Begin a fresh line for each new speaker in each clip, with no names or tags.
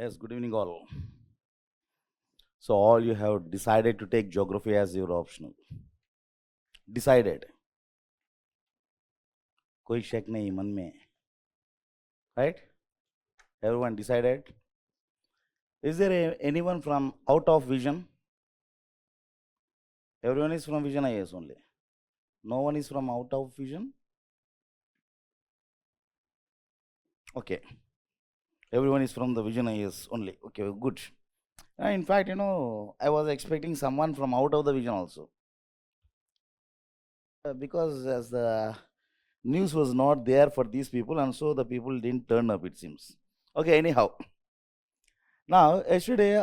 Yes, good evening all. So all you have decided to take geography as your optional. Decided. कोई शक नहीं मन में. Right? Everyone decided. Is there anyone from out of vision? Everyone is from vision IAS only. No one is from out of vision? Okay. Everyone is from the vision IAS only. Okay, good. In fact, I was expecting someone from out of the vision also. Because as the news was not there for these people, and so the people didn't turn up, it seems. Okay, anyhow. Now, yesterday,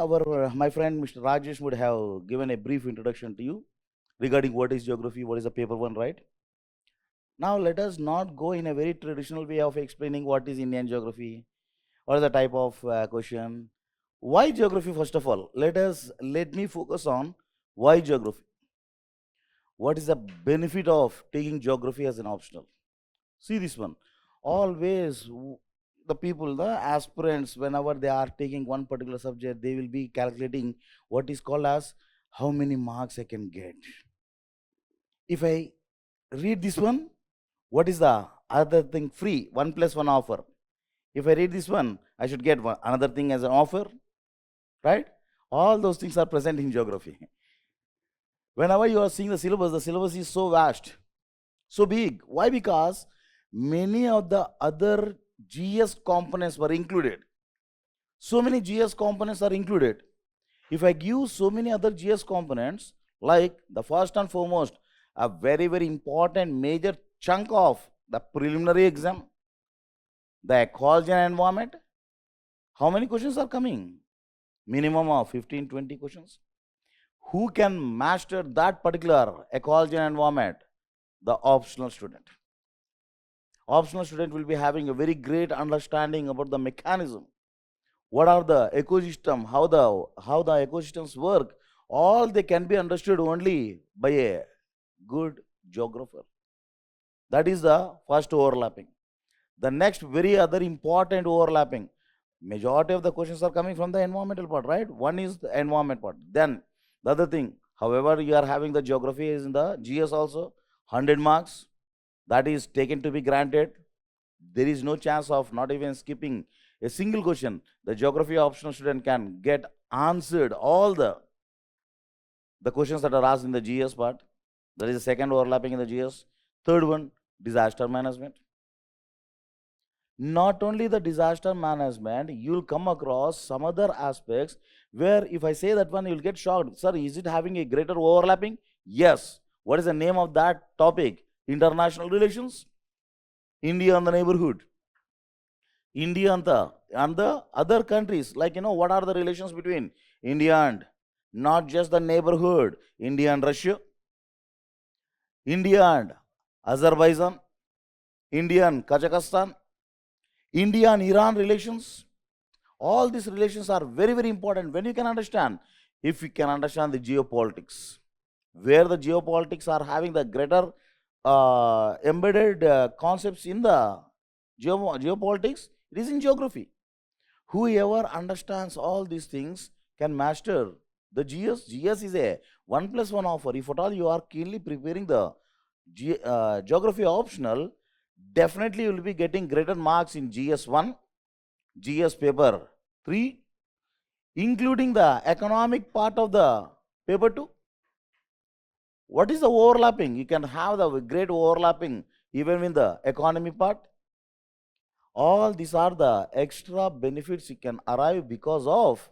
my friend Mr. Rajesh would have given a brief introduction to you regarding what is geography, what is the paper one, right? Now, let us not go in a very traditional way of explaining what is Indian geography, what is the type of question. Why geography, first of all? Let me focus on why geography. What is the benefit of taking geography as an optional? See this one. Always the people, the aspirants, whenever they are taking one particular subject, they will be calculating what is called as how many marks I can get. If I read this one, what is the other thing free? 1 plus 1 offer. If I read this one, I should get another thing as an offer, right? All those things are present in geography. Whenever you are seeing the syllabus is so vast, so big. Why? Because many of the other GS components were included. So many GS components are included. If I give so many other GS components, like the first and foremost, a very, very important major chunk of the preliminary exam, the ecology and environment, how many questions are coming? Minimum of 15-20 questions. Who can master that particular ecology and environment? The optional student. Optional student will be having a very great understanding about the mechanism. What are the ecosystem, how the ecosystems work, all they can be understood only by a good geographer. That is the first overlapping. The next very other important overlapping, majority of the questions are coming from the environmental part, right? One is the environment part. Then the other thing, however, you are having the geography is in the GS also, 100 marks, that is taken to be granted. There is no chance of not even skipping a single question. The geography optional student can get answered all the questions that are asked in the GS part. That is the second overlapping in the GS. Third one, disaster management. Not only the disaster management, you'll come across some other aspects where if I say that one, you'll get shocked. Sir, is it having a greater overlapping? Yes. What is the name of that topic? International relations. India and the neighborhood. India and the other countries. Like, what are the relations between India and not just the neighborhood, India and Russia, India and All these relations are very, very important when you can understand. If you can understand the geopolitics, where the geopolitics are having the greater embedded concepts in the geopolitics, it is in geography. Whoever understands all these things can master the GS. GS is a 1+1 offer. If at all you are keenly preparing the geography optional, definitely you will be getting greater marks in GS1, GS paper 3, including the economic part of the paper 2. What is the overlapping? You can have the great overlapping even in the economy part. All these are the extra benefits you can arrive because of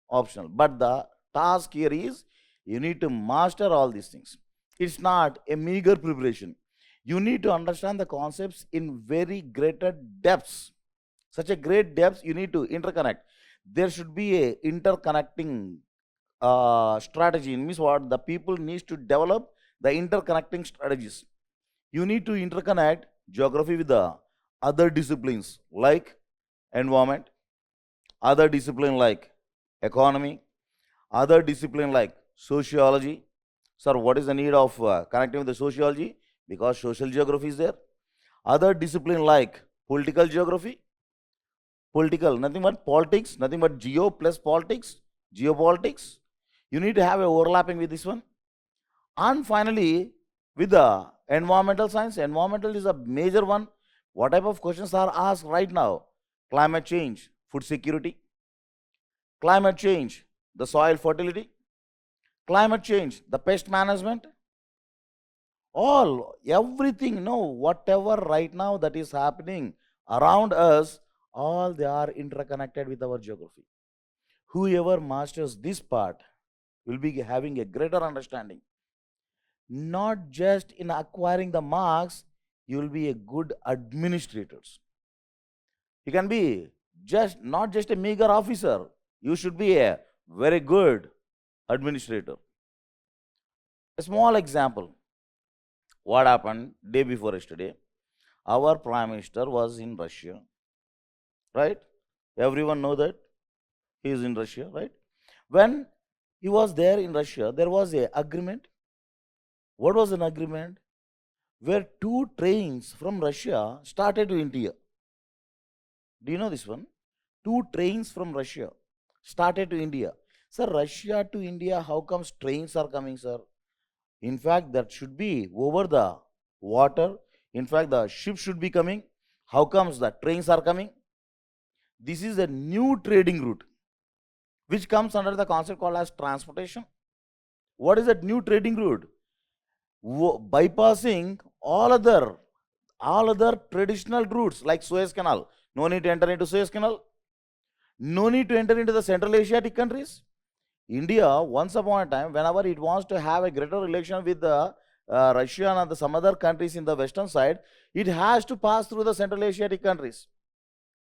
optional. But the task here is you need to master all these things. It's not a meager preparation. You need to understand the concepts in very greater depths. Such a great depths you need to interconnect. There should be a interconnecting strategy. It means what? The people needs to develop the interconnecting strategies. You need to interconnect geography with the other disciplines like environment, other discipline like economy, other discipline like sociology. Sir, what is the need of connecting with the sociology? Because social geography is there. Other discipline like political geography, political, nothing but politics, nothing but geo plus politics, geopolitics. You need to have a overlapping with this one. And finally, with the environmental science, environmental is a major one. What type of questions are asked right now? Climate change, food security, climate change, the soil fertility, climate change, the pest management, all, everything, whatever right now that is happening around us, all they are interconnected with our geography. Whoever masters this part will be having a greater understanding. Not just in acquiring the marks, you will be a good administrators. You can be not just a meager officer, you should be a very good administrator. A small example. What happened day before yesterday? Our Prime Minister was in Russia, right? Everyone know that he is in Russia, right? When he was there in Russia, there was a agreement. What was an agreement? Where 2 trains from Russia started to India. Do you know this one? 2 trains from Russia started to India. Sir, Russia to India, how comes trains are coming, sir? In fact, that should be over the water. In fact, the ship should be coming. How comes the trains are coming? This is a new trading route, which comes under the concept called as transportation. What is that new trading route? Bypassing all other traditional routes like Suez Canal. No need to enter into Suez Canal. No need to enter into the Central Asiatic countries. India, once upon a time, whenever it wants to have a greater relation with the Russia and some other countries in the western side, it has to pass through the Central Asiatic countries.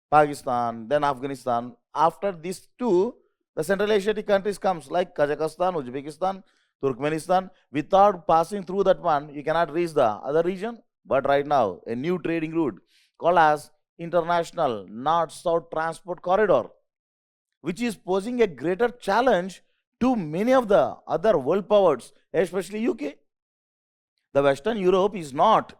Pakistan, then Afghanistan. After these 2, the Central Asiatic countries comes like Kazakhstan, Uzbekistan, Turkmenistan. Without passing through that one, you cannot reach the other region. But right now, a new trading route called as International North-South Transport Corridor, which is posing a greater challenge to many of the other world powers, especially UK. The Western Europe is not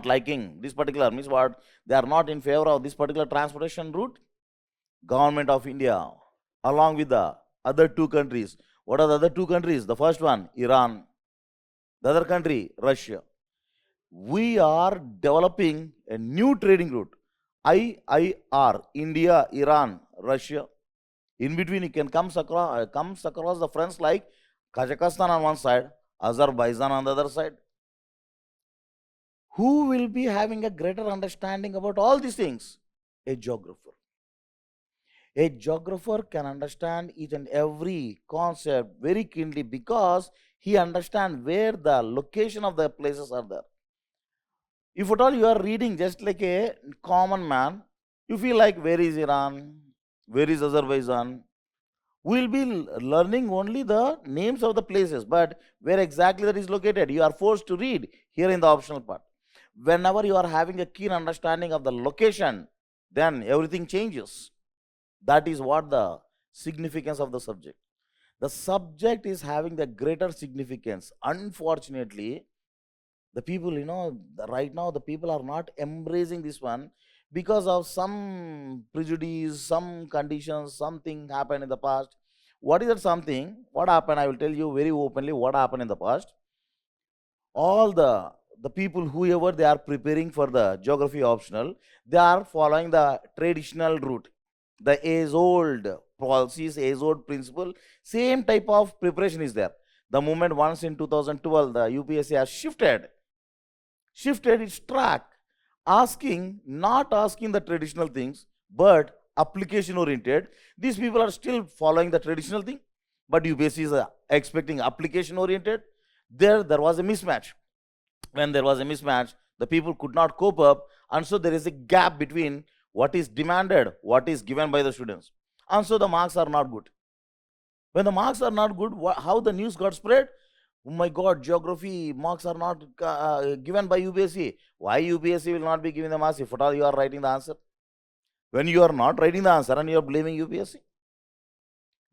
liking this particular, means what? They are not in favor of this particular transportation route. Government of India, along with the other 2 countries. What are the other 2 countries? The first one, Iran. The other country, Russia. We are developing a new trading route. IIR, India, Iran, Russia. In between, it can comes across the fronts like Kazakhstan on one side, Azerbaijan on the other side. Who will be having a greater understanding about all these things? A geographer. A geographer can understand each and every concept very keenly because he understands where the location of the places are there. If at all you are reading just like a common man, you feel like where is Iran, where is Azerbaijan? We will be learning only the names of the places, but where exactly that is located, you are forced to read here in the optional part. Whenever you are having a keen understanding of the location, then everything changes. That is what the significance of the subject. The subject is having the greater significance. Unfortunately, the people, right now the people are not embracing this one because of some prejudice, some conditions, something happened in the past. What is that something? What happened? I will tell you very openly what happened in the past. All the people, whoever they are preparing for the geography optional, they are following the traditional route, the age old policies, age old principle. Same type of preparation is there. The moment once in 2012 the UPSC has shifted its track, not asking the traditional things, but application oriented. These people are still following the traditional thing, but UPSC is expecting application oriented. There was a mismatch. When there was a mismatch, the people could not cope up, and so there is a gap between what is demanded, what is given by the students, and so the marks are not good. When the marks are not good, how the news got spread? Oh my God, geography marks are not given by UPSC. Why UPSC will not be giving the marks if at all you are writing the answer? When you are not writing the answer and you are blaming UPSC,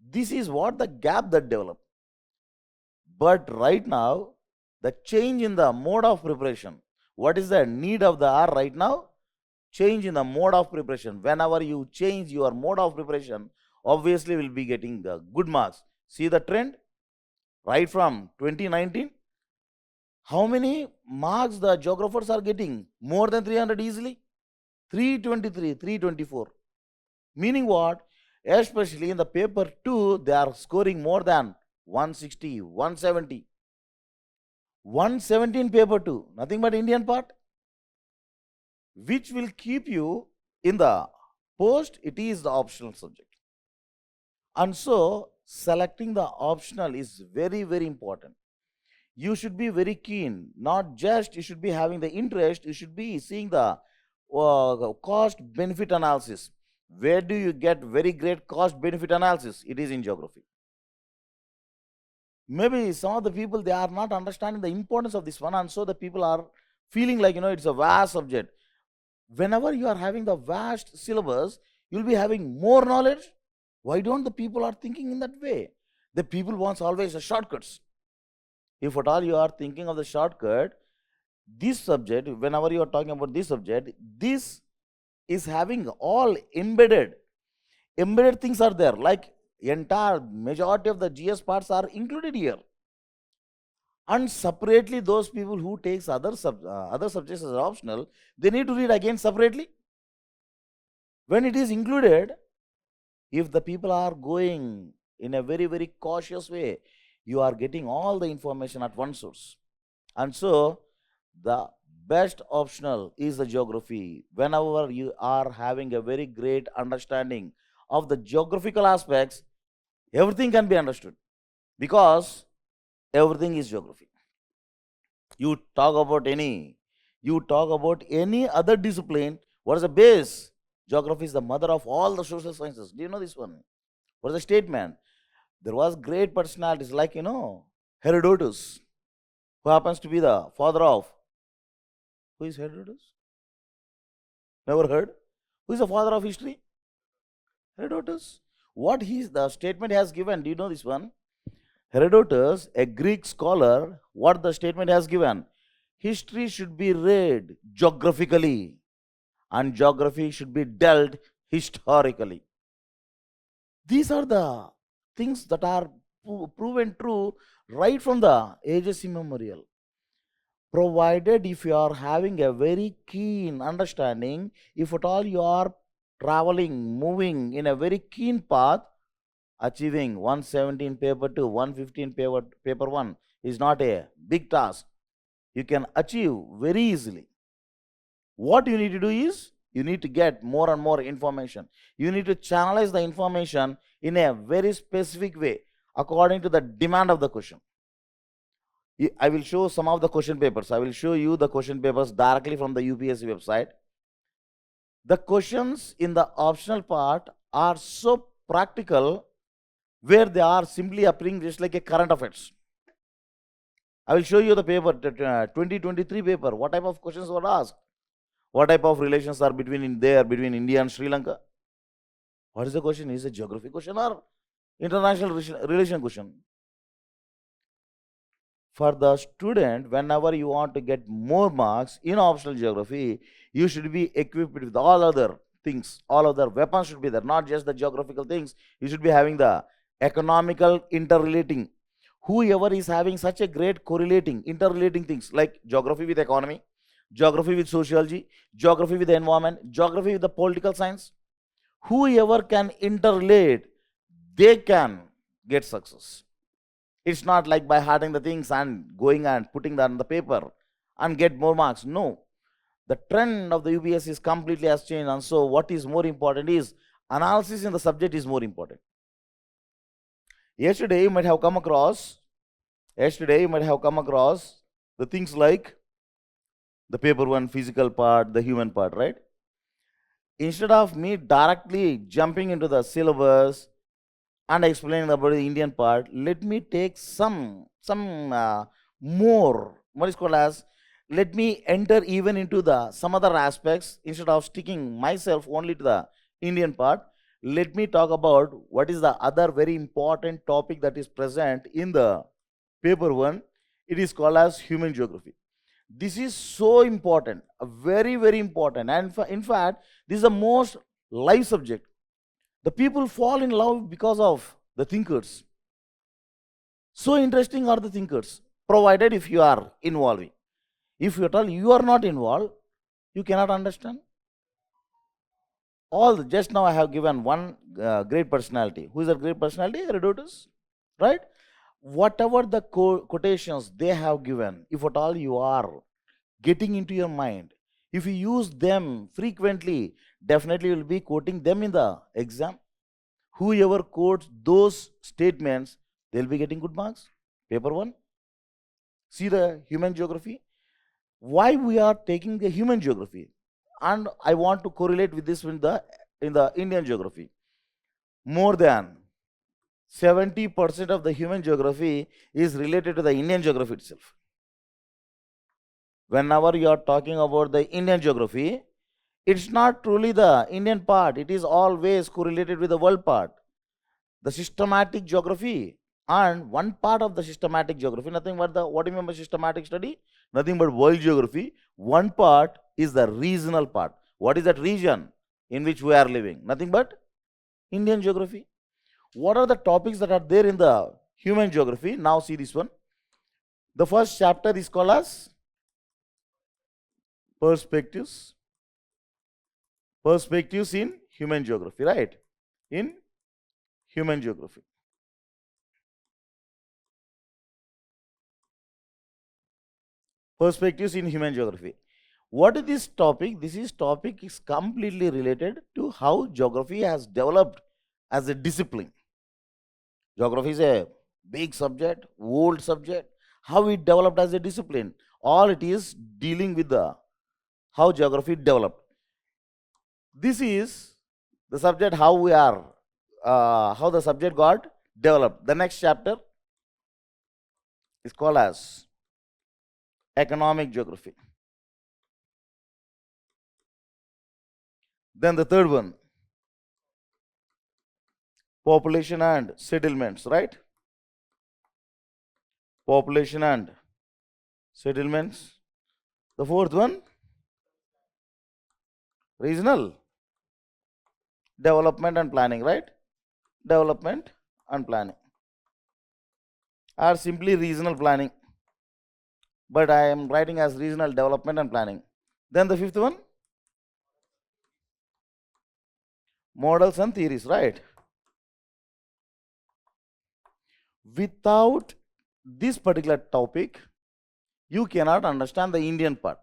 this is what the gap that developed. But right now, the change in the mode of preparation. What is the need of the hour right now? Change in the mode of preparation. Whenever you change your mode of preparation, obviously will be getting the good marks. See the trend right from 2019. How many marks the geographers are getting? More than 300 easily. 323, 324. Meaning what? Especially in the paper 2, they are scoring more than 160, 170. 117 paper 2, nothing but Indian part, which will keep you in the post. It is the optional subject. And so selecting the optional is very, very important. You should be very keen, not just you should be having the interest, you should be seeing the cost benefit analysis. Where do you get very great cost benefit analysis? It is in geography. Maybe some of the people, they are not understanding the importance of this one, and so the people are feeling like it's a vast subject. Whenever you are having the vast syllabus, you'll be having more knowledge. Why don't the people are thinking in that way? The people wants always the shortcuts. If at all you are thinking of the shortcut, this subject, whenever you are talking about this subject, this is having all embedded things are there, like entire majority of the GS parts are included here. And separately, those people who takes other subjects as optional, they need to read again separately. When it is included, if the people are going in a very, very cautious way, you are getting all the information at one source. And so the best optional is the geography. Whenever you are having a very great understanding of the geographical aspects, everything can be understood, because everything is geography. You talk about any other discipline, what is the base? Geography is the mother of all the social sciences. Do you know this one? What is the statement? There was great personalities like Herodotus, who happens to be the father of. Who is Herodotus? Never heard? Who is the father of history? Herodotus. What the statement has given, do you know this one? Herodotus, a Greek scholar, what the statement has given? History should be read geographically, and geography should be dealt historically. These are the things that are proven true right from the ages immemorial. Provided if you are having a very keen understanding, if at all you are traveling, moving in a very keen path, achieving 117 paper 2, 115 paper 1 is not a big task. You can achieve very easily. What you need to do is, you need to get more and more information. You need to channelize the information in a very specific way according to the demand of the question. I will show some of the question papers. I will show you the question papers directly from the UPSC website. The questions in the optional part are so practical, where they are simply appearing just like a current affairs. I will show you the paper, 2023 paper. What type of questions were asked? What type of relations are between India and Sri Lanka? What is the question? Is it a geography question or international relation question? For the student, whenever you want to get more marks in optional geography, you should be equipped with all other things. All other weapons should be there, not just the geographical things. You should be having the economical interrelating. Whoever is having such a great correlating, interrelating things like geography with economy, geography with sociology, geography with the environment, geography with the political science, whoever can interrelate, they can get success. It's not like by hiding the things and going and putting that on the paper and get more marks. No. The trend of the UPSC is completely has changed. And so what is more important is analysis in the subject is more important. Yesterday you might have come across the things like the paper one, physical part, the human part, right? Instead of me directly jumping into the syllabus and explaining about the Indian part, let me take some more, what is called as, let me enter even into the some other aspects. Instead of sticking myself only to the Indian part, let me talk about what is the other very important topic that is present in the paper one. It is called as human geography. This is so important, very, very important. And in fact, this is the most live subject. The people fall in love because of the thinkers. So interesting are the thinkers, provided if you are involving. If you tell you are not involved, you cannot understand. Just now I have given one great personality. Who is that great personality? Herodotus, right? Whatever the quotations they have given, if at all you are getting into your mind, if you use them frequently, definitely you will be quoting them in the exam. Whoever quotes those statements, they'll be getting good marks. Paper one. See the human geography. Why we are taking the human geography? And I want to correlate with this in the Indian geography. More than 70% of the human geography is related to the Indian geography itself. Whenever you are talking about the Indian geography, it's not truly the Indian part. It is always correlated with the world part. The systematic geography and one part of the systematic geography, nothing but what do you mean by systematic study? Nothing but world geography. One part is the regional part. What is that region in which we are living? Nothing but Indian geography. What are the topics that are there in the human geography? Now see this one. The first chapter is called as perspectives. Perspectives in human geography, right? In human geography. Perspectives in human geography. What is this topic? This topic is completely related to how geography has developed as a discipline. Geography is a big subject, old subject. How it developed as a discipline. All it is dealing with the how geography developed. This is the subject how we are, how the subject got developed. The next chapter is called as economic geography. Then the third one, population and settlements, right? Population and settlements. The fourth one, regional development and planning, right? Development and planning, or simply regional planning, but I am writing as regional development and planning. Then the fifth one, models and theories, right? Without this particular topic, you cannot understand the Indian part.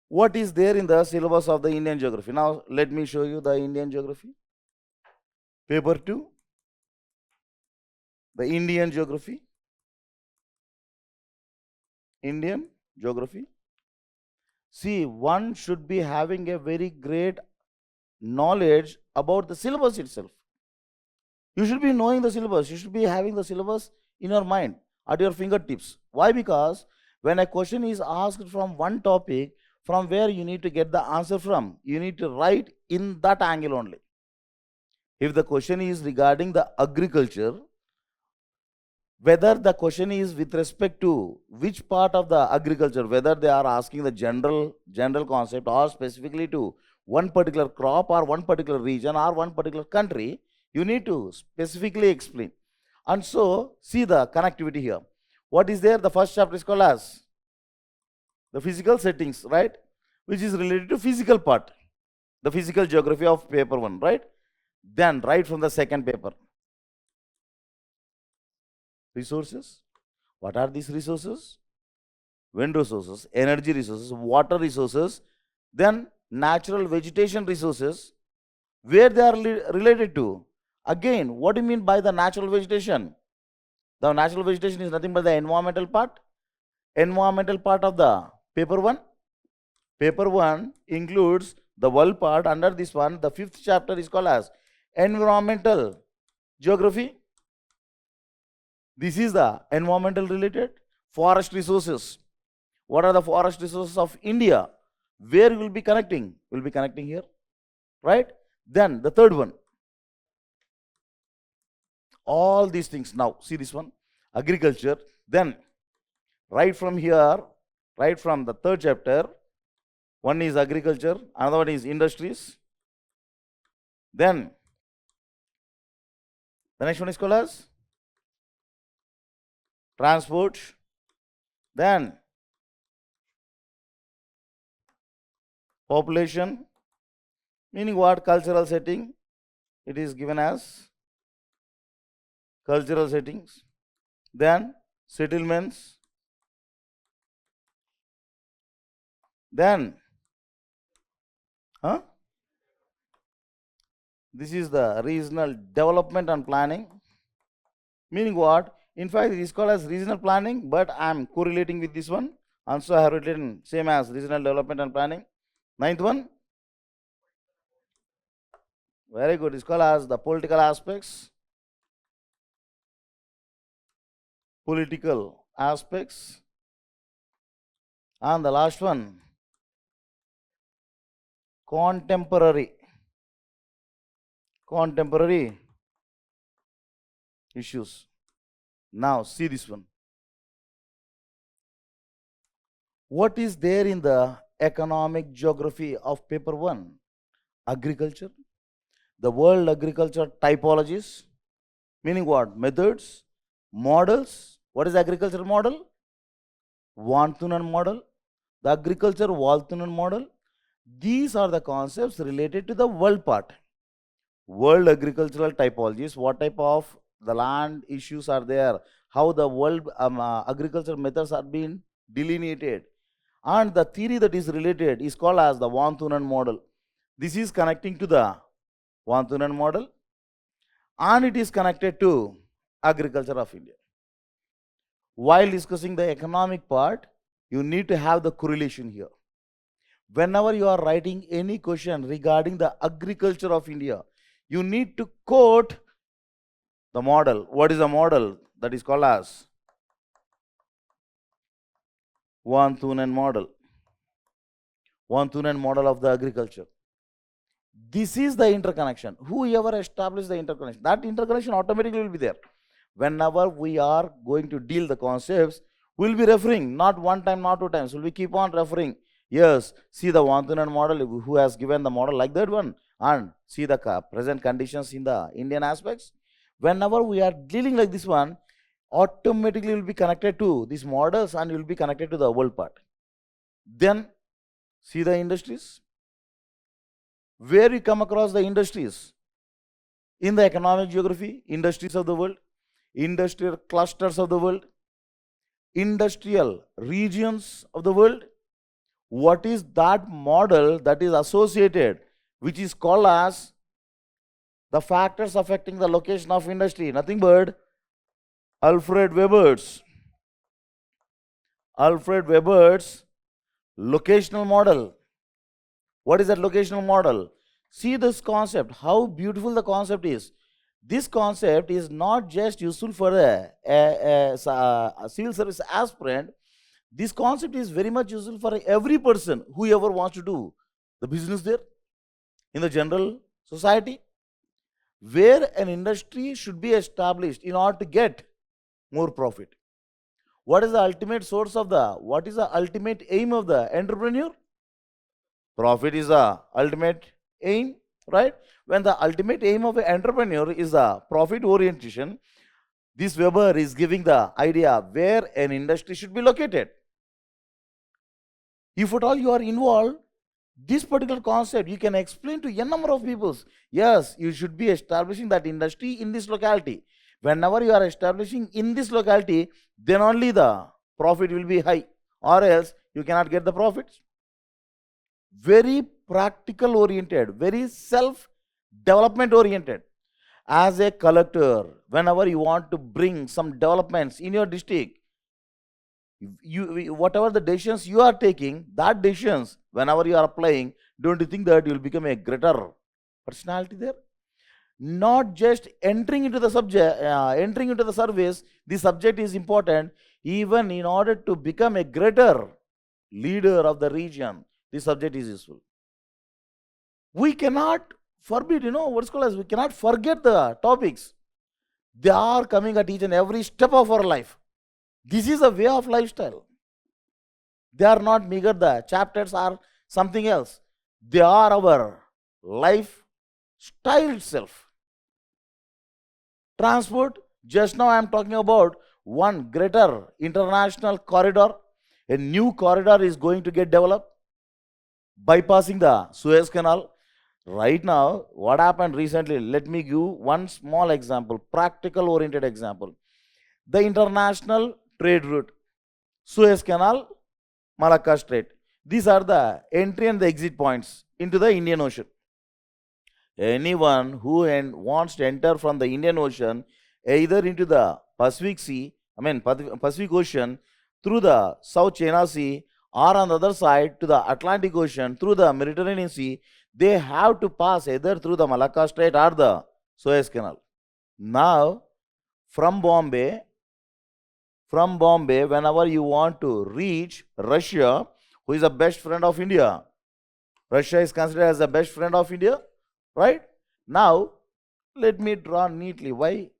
What is there in the syllabus of the Indian geography? Now let me show you the Indian geography. Paper 2, the Indian geography. Indian geography. See, one should be having a very great knowledge about the syllabus itself. You should be knowing the syllabus. You should be having the syllabus in your mind, at your fingertips. Why? Because when a question is asked from one topic, from where you need to get the answer from, you need to write in that angle only. If the question is regarding the agriculture, whether the question is with respect to which part of the agriculture, whether they are asking the general concept or specifically to one particular crop or one particular region or one particular country, you need to specifically explain. And so, see the connectivity here. What is there? The first chapter is called as the physical settings, right? Which is related to physical part, the physical geography of paper 1, right? Then, right from the second paper, resources. What are these resources? Wind resources, energy resources, water resources, then natural vegetation resources, where they are related to. Again, what do you mean by the natural vegetation? The natural vegetation is nothing but the environmental part. Environmental part of the paper 1. Paper 1 includes the world part. Under this one, the 5th chapter is called as environmental geography. This is the environmental related. Forest resources. What are the forest resources of India? Where we will be connecting? We will be connecting here, right? Then the third one. All these things. Now, see this one. Agriculture. Then, right from here, right from the third chapter, one is agriculture, another one is industries. Then, the next one is called as transport. Then, population, meaning what? Cultural setting. It is given as cultural settings. Then, settlements. Then, this is the regional development and planning. Meaning what? In fact, it is called as regional planning, but I am correlating with this one. And so I have written same as regional development and planning. Ninth one. Very good. It's called as the political aspects. Political aspects. And the last one, contemporary issues. Now see this one. What is there in the economic geography of paper 1? Agriculture. The world agriculture typologies, meaning what? Methods, models. What is agriculture model? Vantunan model. The agriculture Vantunan model. These are the concepts related to the world part. World agricultural typologies, what type of the land issues are there, how the world agriculture methods are being delineated, and the theory that is related is called as the Vantunan model. This is connecting to the Vantunan model, and it is connected to agriculture of India. While discussing the economic part, you need to have the correlation here. Whenever you are writing any question regarding the agriculture of India, you need to quote the model. What is the model? That is called as Vantunan model. Vantunan model of the agriculture. This is the interconnection. Whoever established the interconnection, that interconnection automatically will be there. Whenever we are going to deal the concepts, we will be referring, not one time, not two times. We will keep on referring. Yes, see the Vantunan model, who has given the model like that one, and see the present conditions in the Indian aspects. Whenever we are dealing like this one, automatically will be connected to these models and will be connected to the world part. Then see the industries. Where we come across the industries? In the economic geography, industries of the world, industrial clusters of the world, industrial regions of the world. What is that model that is associated, which is called as the factors affecting the location of industry? Nothing but Alfred Weber's locational model. What is that locational model? See this concept, how beautiful the concept is. This concept is not just useful for a civil service aspirant. This concept is very much useful for every person who ever wants to do the business there in the general society. where an industry should be established in order to get more profit. What is the ultimate source of what is the ultimate aim of the entrepreneur? Profit is the ultimate aim, right? When the ultimate aim of an entrepreneur is the profit orientation, this Weber is giving the idea where an industry should be located. If at all you are involved, this particular concept you can explain to a number of people. Yes, you should be establishing that industry in this locality. Whenever you are establishing in this locality, then only the profit will be high, or else you cannot get the profits. Very practical oriented, very self development oriented. As a collector, whenever you want to bring some developments in your district, whatever the decisions you are taking, that decisions whenever you are applying, don't you think that you will become a greater personality there? Not just entering into the subject, entering into the service, the subject is important. Even in order to become a greater leader of the region, the subject is useful. We cannot forbid, what's called as we cannot forget the topics. They are coming at each and every step of our life. This is a way of lifestyle. They are not meager, the chapters are something else. They are our lifestyle itself. Transport, just now I am talking about one greater international corridor. A new corridor is going to get developed, bypassing the Suez Canal. Right now, what happened recently, let me give one small example, practical oriented example. The international trade route, Suez Canal, Malacca Strait. These are the entry and the exit points into the Indian Ocean. Anyone who wants to enter from the Indian Ocean either into the Pacific Ocean through the South China Sea, or on the other side to the Atlantic Ocean through the Mediterranean Sea, they have to pass either through the Malacca Strait or the Suez Canal. Now, from Bombay, whenever you want to reach Russia, who is the best friend of India, Russia is considered as the best friend of India, right? Now, let me draw neatly. Why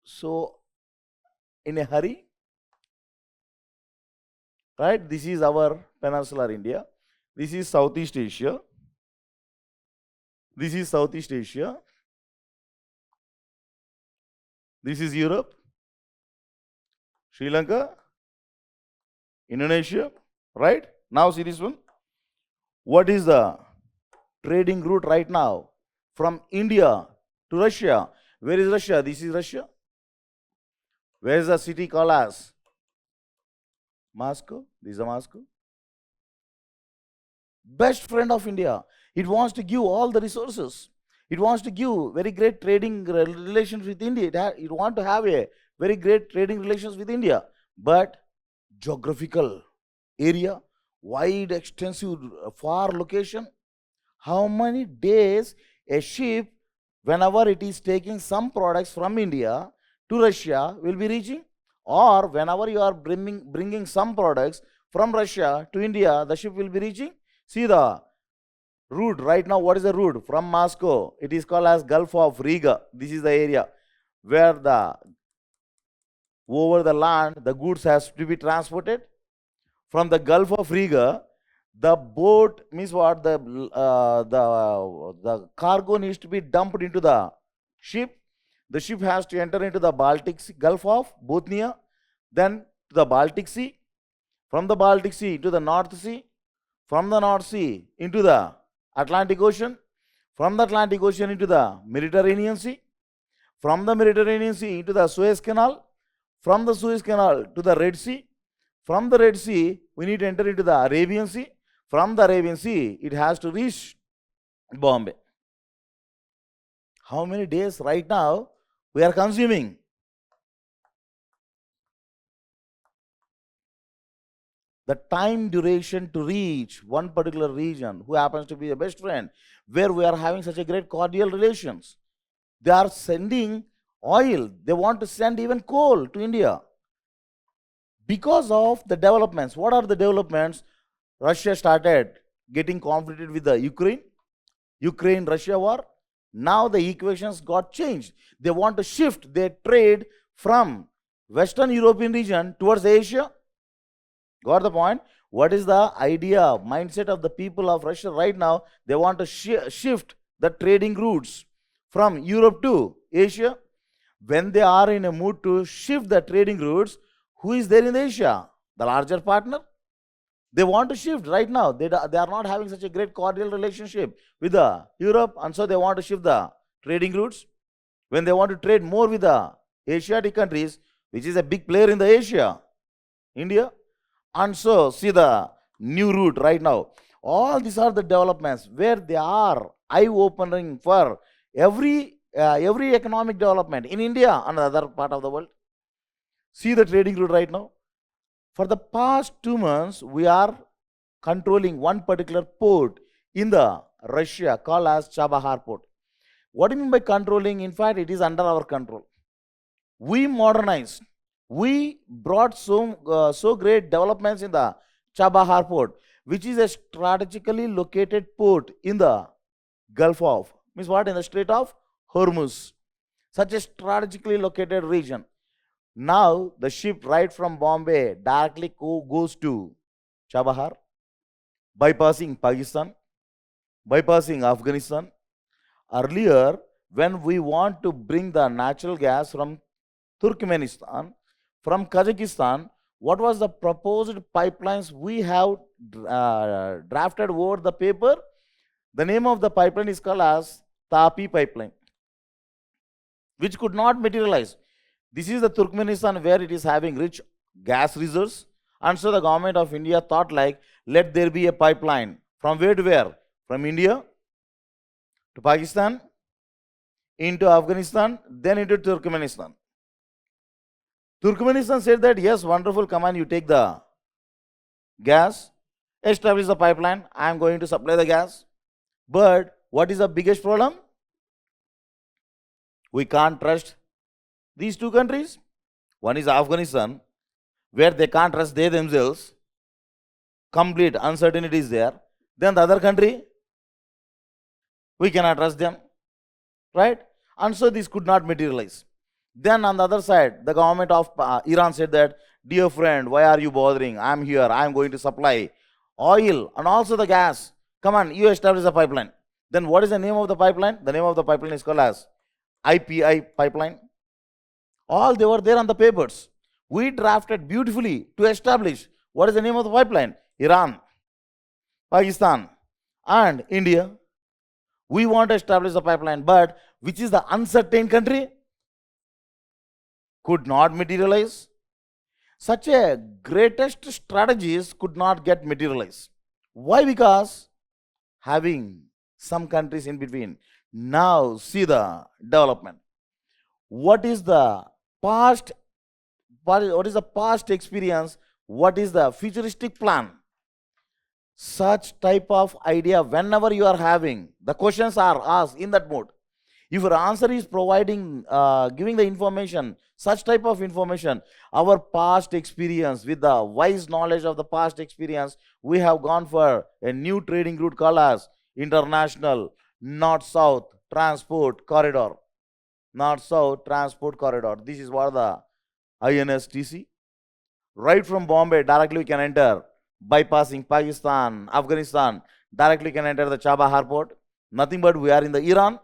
so in a hurry? Right? This is our peninsular India. This is Southeast Asia. This is Southeast Asia. This is Europe, Sri Lanka, Indonesia, right? Now see this one. What is the trading route right now from India to Russia? Where is Russia? This is Russia. Where is the city called as? Moscow. This is Moscow. Best friend of India. It wants to give all the resources. It wants to give very great trading relations with India. It wants to have a very great trading relations with India. But geographical area, wide, extensive, far location. How many days a ship, whenever it is taking some products from India to Russia, will be reaching? Or whenever you are bringing some products from Russia to India, the ship will be reaching? See the route right now. What is the route from Moscow? It is called as Gulf of Riga. This is the area where over the land the goods has to be transported. From the Gulf of Riga, the boat means what? The cargo needs to be dumped into the ship. The ship has to enter into the Baltic Sea, Gulf of Bothnia, then to the Baltic Sea, from the Baltic Sea to the North Sea, from the North Sea into the Atlantic Ocean, from the Atlantic Ocean into the Mediterranean Sea, from the Mediterranean Sea into the Suez Canal, from the Suez Canal to the Red Sea, from the Red Sea we need to enter into the Arabian Sea, from the Arabian Sea it has to reach Bombay. How many days right now we are consuming? The time duration to reach one particular region, who happens to be a best friend, where we are having such a great cordial relations. They are sending oil. They want to send even coal to India. Because of the developments. What are the developments? Russia started getting conflicted with the Ukraine-Russia war. Now the equations got changed. They want to shift their trade from Western European region towards Asia. Got the point? What is the idea, mindset of the people of Russia right now? They want to shift the trading routes from Europe to Asia. When they are in a mood to shift the trading routes, who is there in Asia? The larger partner. They want to shift right now. They are not having such a great cordial relationship with the Europe, and so they want to shift the trading routes. When they want to trade more with the Asiatic countries, which is a big player in the Asia, India, and so see the new route right now. All these are the developments where they are eye-opening for every economic development in India and other part of the world. See the trading route right now. For the past 2 months, we are controlling one particular port in the Russia called as Chabahar port. What do you mean by controlling? In fact, it is under our control. We modernized. We brought so great developments in the Chabahar port, which is a strategically located port in the Gulf of, means what? In the Strait of Hormuz. Such a strategically located region. Now the ship right from Bombay directly goes to Chabahar, bypassing Pakistan, bypassing Afghanistan. Earlier, when we want to bring the natural gas from Turkmenistan, from Kazakhstan, what was the proposed pipelines we have drafted over the paper? The name of the pipeline is called as Tapi pipeline, which could not materialize. This is the Turkmenistan where it is having rich gas reserves, and so the government of India thought like, let there be a pipeline. From where to where? From India to Pakistan, into Afghanistan, then into Turkmenistan. Turkmenistan said that, yes, wonderful, come on, you take the gas, establish the pipeline, I am going to supply the gas. But what is the biggest problem? We can't trust these two countries. One is Afghanistan, where they can't trust they themselves. Complete uncertainty is there. Then the other country, we cannot trust them. Right? And so this could not materialize. Then on the other side, the government of Iran said that, dear friend, why are you bothering? I am here. I am going to supply oil and also the gas. Come on, you establish a pipeline. Then what is the name of the pipeline? The name of the pipeline is called as IPI pipeline. All they were there on the papers. We drafted beautifully to establish what is the name of the pipeline. Iran, Pakistan and India. We want to establish the pipeline, but which is the uncertain country? Could not materialize. Such a greatest strategies could not get materialized. Why? Because having some countries in between. Now see the development. What is the past? What is the past experience? What is the futuristic plan? Such type of idea, whenever you are having, the questions are asked in that mode. If your answer is providing, giving the information, such type of information, our past experience, with the wise knowledge of the past experience, we have gone for a new trading route called as International North-South Transport Corridor. North-South Transport Corridor. This is what the INSTC. Right from Bombay, directly we can enter, bypassing Pakistan, Afghanistan, directly can enter the Chabahar port. Nothing but we are in the Iran.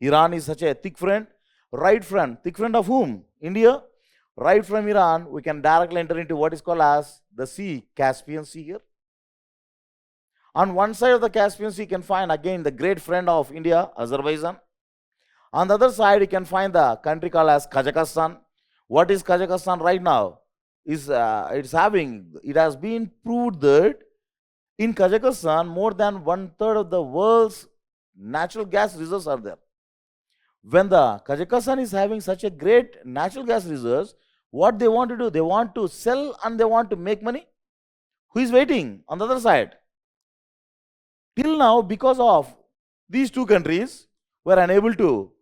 Iran is such a thick friend. Right friend. Thick friend of whom? India. Right from Iran, we can directly enter into what is called as the sea, Caspian Sea here. On one side of the Caspian Sea, you can find again the great friend of India, Azerbaijan. On the other side, you can find the country called as Kazakhstan. What is Kazakhstan right now? It has been proved that in Kazakhstan, more than 1/3 of the world's natural gas reserves are there. When the Kazakhstan is having such a great natural gas reserves, what they want to do? They want to sell and they want to make money. Who is waiting on the other side? Till now, because of these two countries, were unable to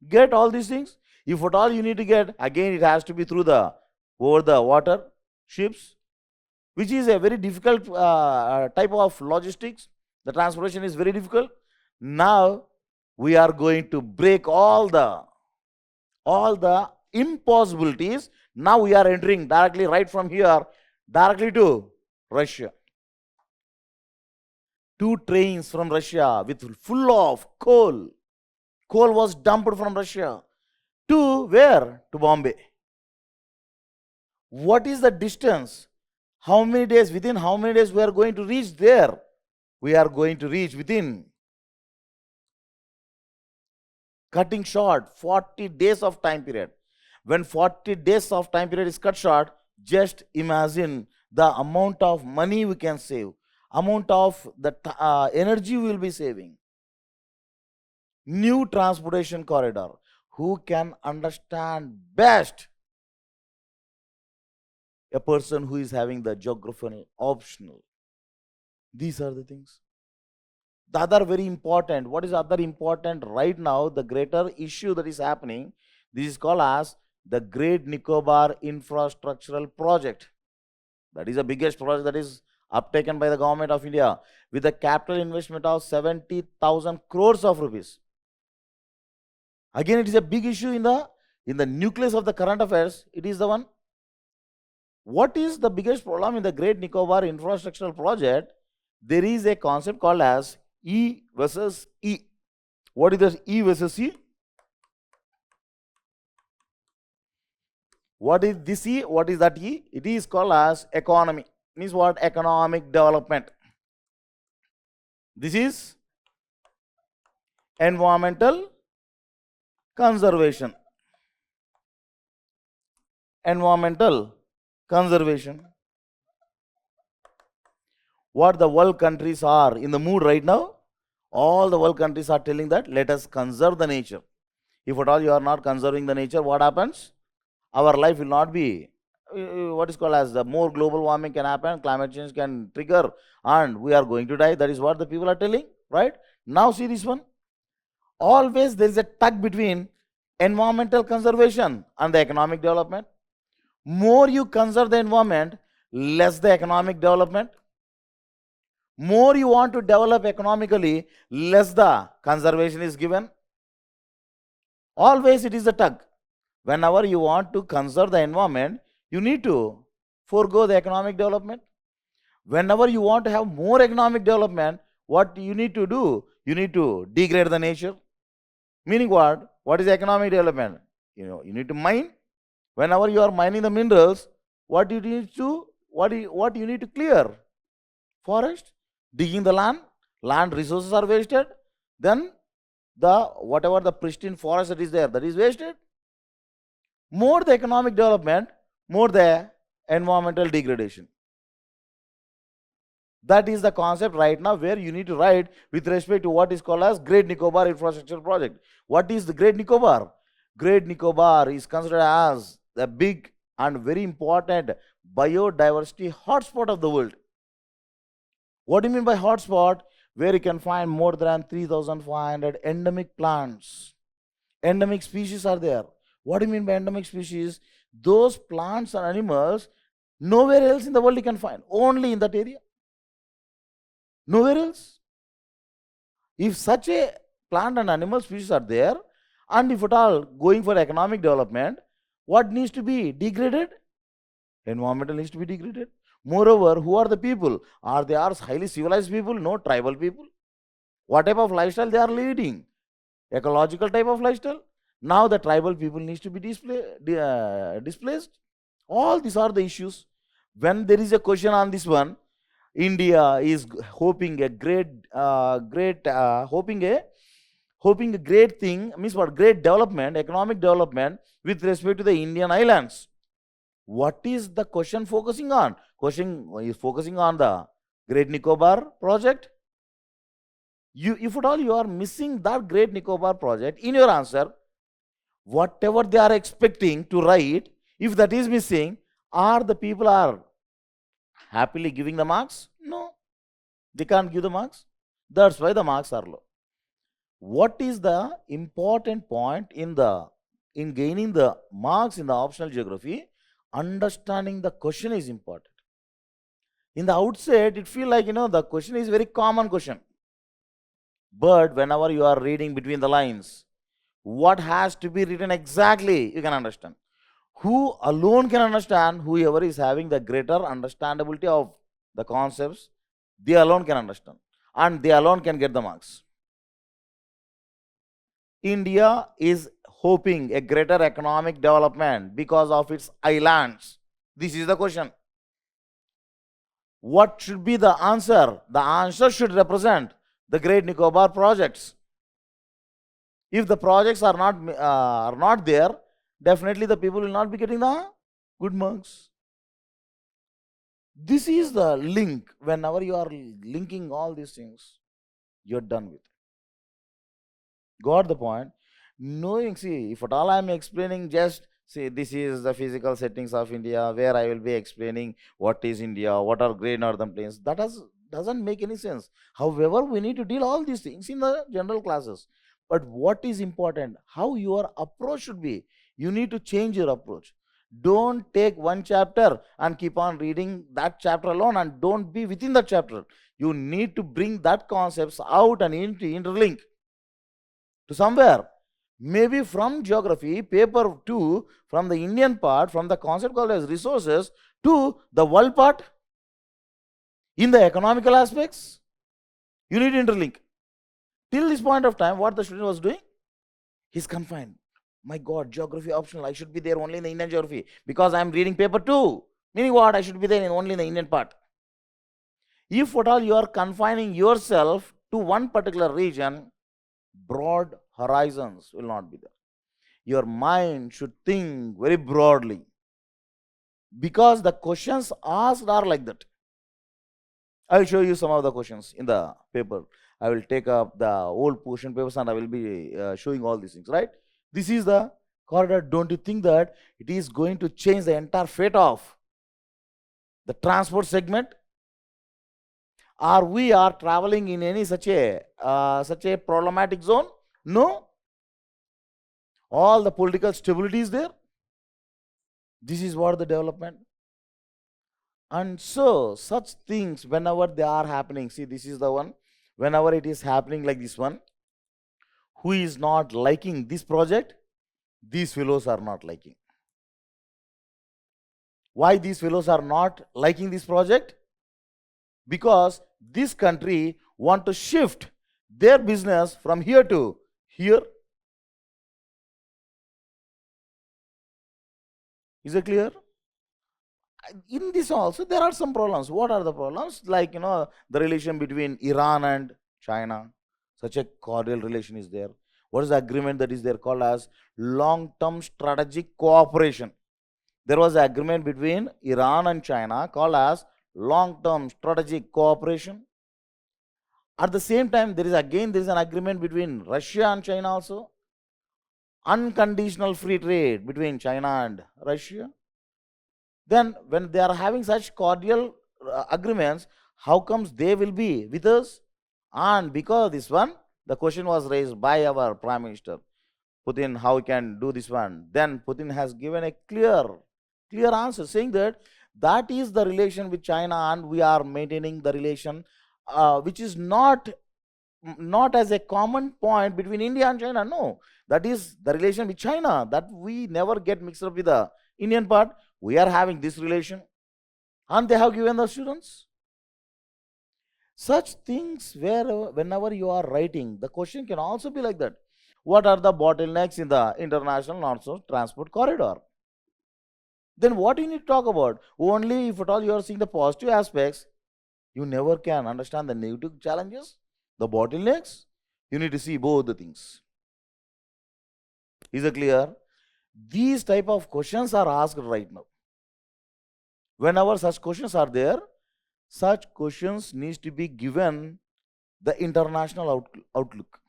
get all these things. If at all you need to get, again it has to be through the over the water ships, which is a very difficult type of logistics. The transportation is very difficult. Now We are going to break all the impossibilities. Now we are entering directly right from here, directly to Russia. 2 trains from Russia with full of coal. Coal was dumped from Russia to where? To Bombay. What is the distance? How many days? Within how many days we are going to reach there? We are going to reach within, cutting short, 40 days of time period. When 40 days of time period is cut short, just imagine the amount of money we can save, amount of the energy we will be saving. New transportation corridor. Who can understand best? A person who is having the geographical optional. These are the things. The other very important, what is other important right now, the greater issue that is happening, this is called as the Great Nicobar Infrastructural Project. That is the biggest project that is uptaken by the government of India with a capital investment of 70,000 crores of rupees. Again, it is a big issue in the nucleus of the current affairs. It is the one. What is the biggest problem in the Great Nicobar Infrastructural Project? There is a concept called as E versus E. What is the E versus E? What is this E? What is that E? It is called as economy. Means what? Economic development. This is environmental conservation. Environmental conservation. What the world countries are in the mood right now? All the world countries are telling that let us conserve the nature. If at all you are not conserving the nature, what happens? Our life will not be, what is called as, the more global warming can happen, climate change can trigger, and we are going to die. That is what the people are telling, right? Now see this one. Always there is a tug between environmental conservation and the economic development. More you conserve the environment, less the economic development. More you want to develop economically, less the conservation is given. Always it is a tug. Whenever you want to conserve the environment, you need to forego the economic development. Whenever you want to have more economic development, what you need to do? You need to degrade the nature. Meaning what? What is economic development? You need to mine. Whenever you are mining the minerals, what you need to clear? Forest. Digging the land resources are wasted. Then whatever the pristine forest that is there, that is wasted. More the economic development, more the environmental degradation. That is the concept right now where you need to write with respect to what is called as Great Nicobar Infrastructure Project. What is the Great Nicobar? Great Nicobar is considered as the big and very important biodiversity hotspot of the world. What do you mean by hotspot? Where you can find more than 3,500 endemic plants. Endemic species are there. What do you mean by endemic species? Those plants and animals nowhere else in the world you can find. Only in that area. Nowhere else. If such a plant and animal species are there, and if at all going for economic development, what needs to be degraded? Environmental needs to be degraded. Moreover, who are the people? Are they highly civilized people? No, tribal people. What type of lifestyle they are leading? Ecological type of lifestyle. Now the tribal people needs to be displaced. All these are the issues. When there is a question on this one, India is hoping a great thing, means what? Great development, economic development with respect to the Indian islands. What is the question focusing on? Question is focusing on the Great Nicobar project. If at all you are missing that Great Nicobar project in your answer, whatever they are expecting to write, if that is missing, are the people are happily giving the marks? No, they can't give the marks. That's why the marks are low. What is the important point in gaining the marks in the optional geography? Understanding the question is important. In the outset, it feels like the question is very common question. But whenever you are reading between the lines, what has to be written exactly, you can understand. Who alone can understand? Whoever is having the greater understandability of the concepts, they alone can understand. And they alone can get the marks. India is hoping a greater economic development because of its islands. This is the question. What should be the answer? The answer should represent the Great Nicobar projects. If the projects are not there, definitely the people will not be getting the good marks. This is the link. Whenever you are linking all these things, you're done with. Got the point? Knowing, see, if at all I am explaining just, see, this is the physical settings of India, where I will be explaining what is India, what are Great Northern Plains, that doesn't make any sense. However, we need to deal all these things in the general classes. But what is important, how your approach should be. You need to change your approach. Don't take one chapter and keep on reading that chapter alone and don't be within that chapter. You need to bring that concepts out and interlink to somewhere. Maybe from geography, paper 2, from the Indian part, from the concept called as resources, to the world part, in the economical aspects, you need to interlink. Till this point of time, what the student was doing? He's confined. My God, geography optional, I should be there only in the Indian geography because I am reading paper 2. Meaning what? I should be there only in the Indian part. If at all you are confining yourself to one particular region, broad horizons will not be there. Your mind should think very broadly because the questions asked are like that. I will show you some of the questions in the paper. I will take up the old portion papers and I will be showing all these things, right? This is the corridor. Don't you think that it is going to change the entire fate of the transport segment? Or we are traveling in any such a problematic zone? No. All the political stability is there. This is what the development. And so such things, whenever they are happening, see, this is the one. Whenever it is happening like this one, who is not liking this project? These fellows are not liking. Why these fellows are not liking this project? Because this country want to shift their business from here to here. Is it clear? In this also there are some problems. What are the problems? Like, the relation between Iran and China. Such a cordial relation is there. What is the agreement that is there called as long-term strategic cooperation? There was an agreement between Iran and China called as long-term strategic cooperation. At the same time, there is an agreement between Russia and China also. Unconditional free trade between China and Russia. Then when they are having such cordial agreements, how comes they will be with us? And because of this one, the question was raised by our Prime Minister, Putin, how we can do this one? Then Putin has given a clear answer saying that is the relation with China and we are maintaining the relation which is not as a common point between India and China. No, that is the relation with China, that we never get mixed up with the Indian part. We are having this relation and they have given the students. Such things whenever you are writing, the question can also be like that. What are the bottlenecks in the international north-south transport corridor? Then what you need to talk about? Only if at all you are seeing the positive aspects, you never can understand the negative challenges, the bottlenecks. You need to see both the things. Is it clear? These type of questions are asked right now. Whenever such questions are there, such questions needs to be given the international outlook.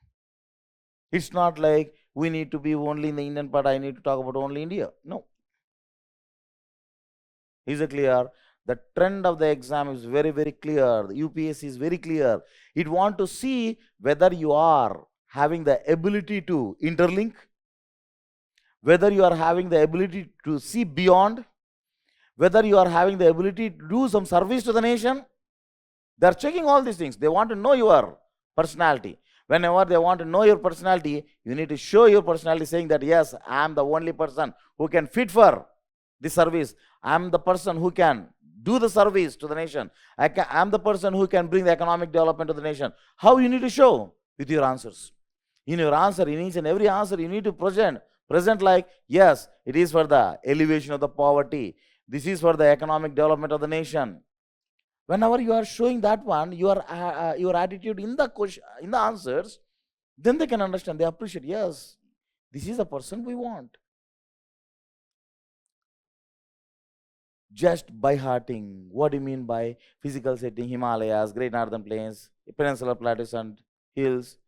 It's not like we need to be only in the Indian part, I need to talk about only India. No. Is it clear? The trend of the exam is very, very clear. The UPSC is very clear. It wants to see whether you are having the ability to interlink, whether you are having the ability to see beyond, whether you are having the ability to do some service to the nation. They are checking all these things. They want to know your personality. Whenever they want to know your personality, you need to show your personality saying that, yes, I am the only person who can fit for this service. I am the person who can do the service to the nation. I am the person who can bring the economic development to the nation. How you need to show? With your answers. In your answer, in each and every answer, you need to present like, yes, it is for the elevation of the poverty. This is for the economic development of the nation. Whenever you are showing that one, your attitude in the question, in the answers, then they can understand, they appreciate, yes, this is the person we want. Just by hearting, what do you mean by physical setting? Himalayas, Great Northern Plains, Peninsular Plateaus and hills,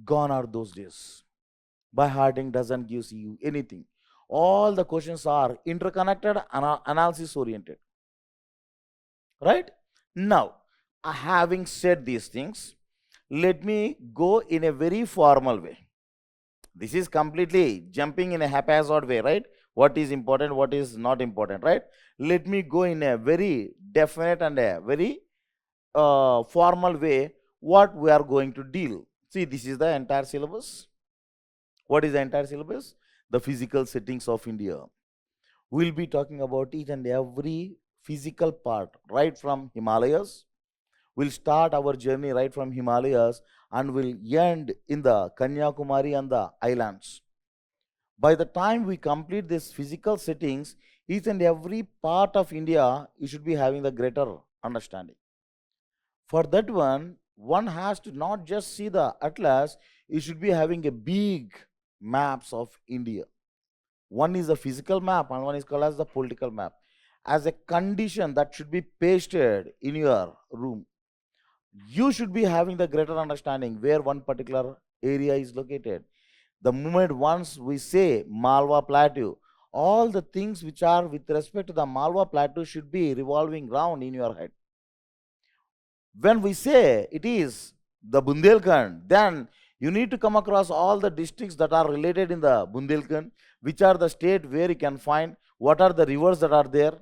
gone are those days. By hearting doesn't give you anything. All the questions are interconnected and analysis oriented. Right? Now, having said these things, let me go in a very formal way. This is completely jumping in a haphazard way, right? What is important, what is not important, right? Let me go in a very definite and a very formal way what we are going to deal. See, this is the entire syllabus. What is the entire syllabus? The physical settings of India. We'll be talking about each and every physical part, right from Himalayas. We'll start our journey right from Himalayas and we'll end in the Kanyakumari and the islands. By the time we complete these physical settings, each and every part of India, you should be having the greater understanding. For that one has to not just see the atlas, you should be having a big maps of India. One is a physical map and one is called as the political map. As a condition that should be pasted in your room, you should be having the greater understanding where one particular area is located. The moment once we say Malwa Plateau, all the things which are with respect to the Malwa Plateau should be revolving round in your head. When we say it is the Bundelkhand, then you need to come across all the districts that are related in the Bundelkhand, which are the state where you can find what are the rivers that are there.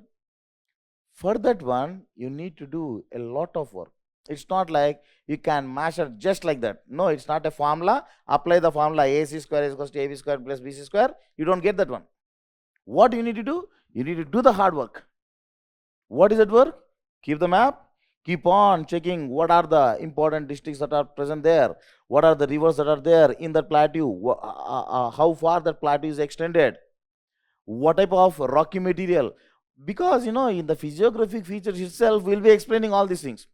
For that one, you need to do a lot of work. It's not like you can measure just like that. No, it's not a formula. Apply the formula AC square is equals to AB square plus BC square. You don't get that one. What you need to do? You need to do the hard work. What is that work? Keep the map. Keep on checking what are the important districts that are present there. What are the rivers that are there in that plateau. How far that plateau is extended. What type of rocky material. Because, in the physiographic features itself, we'll be explaining all these things.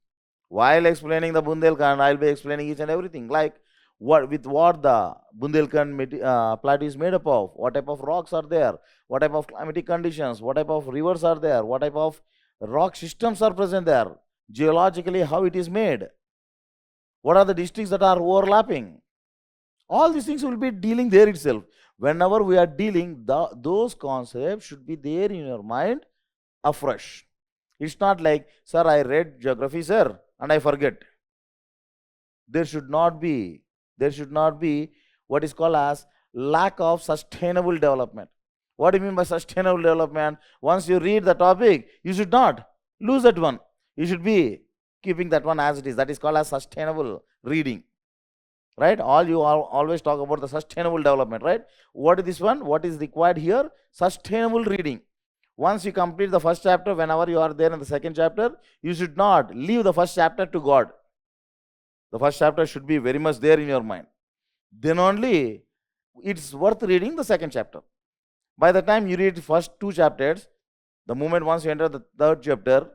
While explaining the Bundelkhand, I'll be explaining each and everything, like what the Bundelkhand plateau is made up of, what type of rocks are there, what type of climatic conditions, what type of rivers are there, what type of rock systems are present there, geologically how it is made, what are the districts that are overlapping. All these things will be dealing there itself. Whenever we are dealing, those concepts should be there in your mind afresh. It's not like, sir, I read geography, sir, and I forget. There should not be what is called as lack of sustainable development. What do you mean by sustainable development? Once you read the topic, you should not lose that one. You should be keeping that one as it is. That is called as sustainable reading. Right? You always talk about the sustainable development, right? What is this one? What is required here? Sustainable reading. Once you complete the first chapter, whenever you are there in the second chapter, you should not leave the first chapter to God. The first chapter should be very much there in your mind. Then only it's worth reading the second chapter. By the time you read the first two chapters, the moment once you enter the third chapter,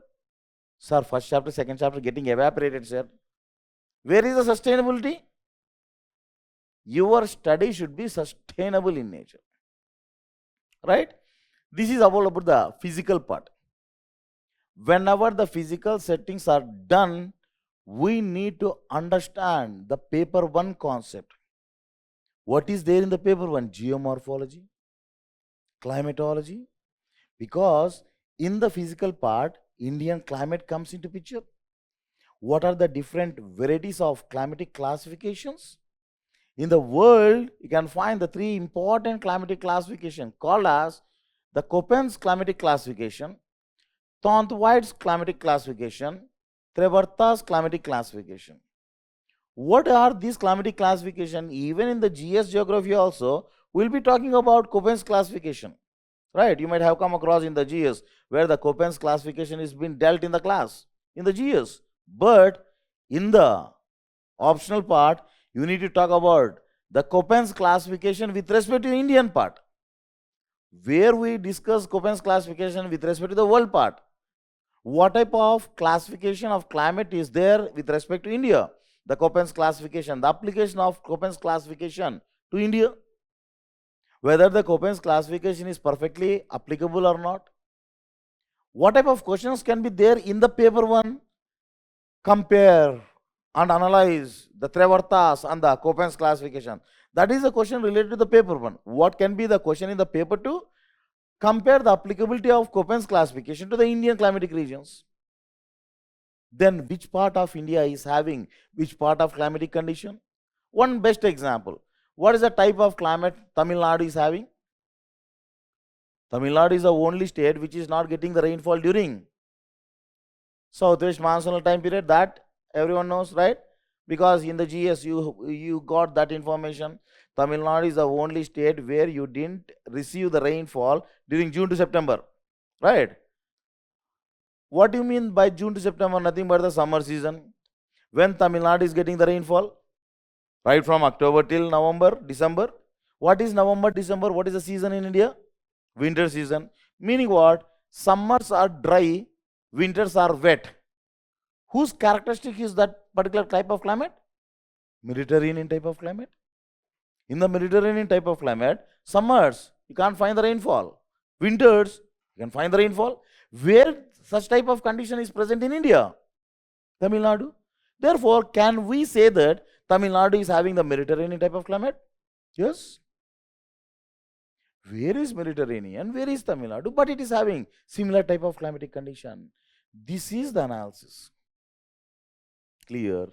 sir, first chapter, second chapter getting evaporated, sir. Where is the sustainability? Your study should be sustainable in nature. Right? This is all about the physical part. Whenever the physical settings are done, we need to understand the paper one concept. What is there in the paper one? Geomorphology, climatology. Because in the physical part, Indian climate comes into picture. What are the different varieties of climatic classifications? In the world, you can find the three important climatic classifications called as the Köppen's climatic classification, Thornthwaite's climatic classification, Trevartha's climatic classification. What are these climatic classification? Even in the GS geography also, we'll be talking about Köppen's classification, right? You might have come across in the GS where the Köppen's classification is being dealt in the class, in the GS. But in the optional part, you need to talk about the Köppen's classification with respect to Indian part, where we discuss Köppen's classification with respect to the world part. What type of classification of climate is there with respect to India? The Köppen's classification, the application of Köppen's classification to India, whether the Köppen's classification is perfectly applicable or not. What type of questions can be there in the paper one? Compare and analyze the Trevartas and the Köppen's classification. That is a question related to the paper one. What can be the question in the paper two? Compare the applicability of Köppen's classification to the Indian climatic regions. Then which part of India is having which part of climatic condition? One best example. What is the type of climate Tamil Nadu is having? Tamil Nadu is the only state which is not getting the rainfall during southwest monsoonal time period. That everyone knows, right? Because in the GS you got that information. Tamil Nadu is the only state where you didn't receive the rainfall during June to September, right? What do you mean by June to September? Nothing but the summer season. When Tamil Nadu is getting the rainfall? Right from October till November, December. What is November, December? What is the season in India? Winter season. Meaning what? Summers are dry, winters are wet. Whose characteristic is that particular type of climate? Mediterranean type of climate. In the Mediterranean type of climate, summers, you can't find the rainfall. Winters, you can find the rainfall. Where such type of condition is present in India? Tamil Nadu. Therefore, can we say that Tamil Nadu is having the Mediterranean type of climate? Yes. Where is Mediterranean? Where is Tamil Nadu? But it is having similar type of climatic condition. This is the analysis. Clear?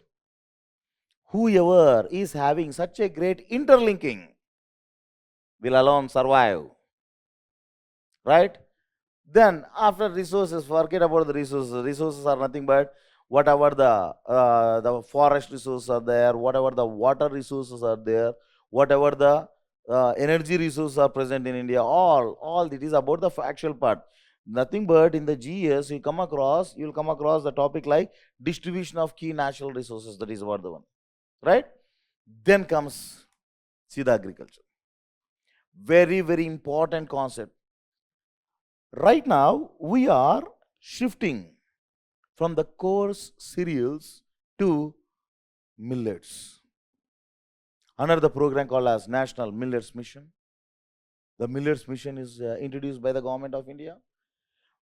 Whoever is having such a great interlinking will alone survive. Right? Then after resources, forget about the resources. Resources are nothing but whatever the forest resources are there, whatever the water resources are there, whatever the energy resources are present in India, all it is about the actual part. Nothing but in the GS you'll come across the topic like distribution of key natural resources. That is about the one, right? Then comes Siddha agriculture. Very, very important concept. Right now we are shifting from the coarse cereals to millets under the program called as National Millets Mission. The Millets Mission is introduced by the government of India.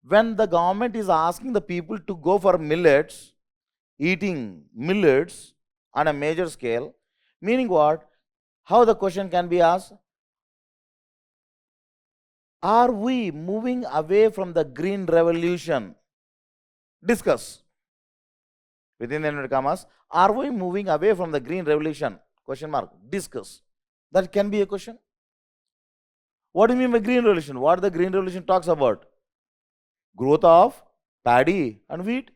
When the government is asking the people to go for millets, eating millets on a major scale, meaning what? How the question can be asked? Are we moving away from the green revolution? Discuss. Within the inverted commas, are we moving away from the green revolution? Question mark. Discuss. That can be a question. What do you mean by green revolution? What the green revolution talks about? Growth of paddy and wheat.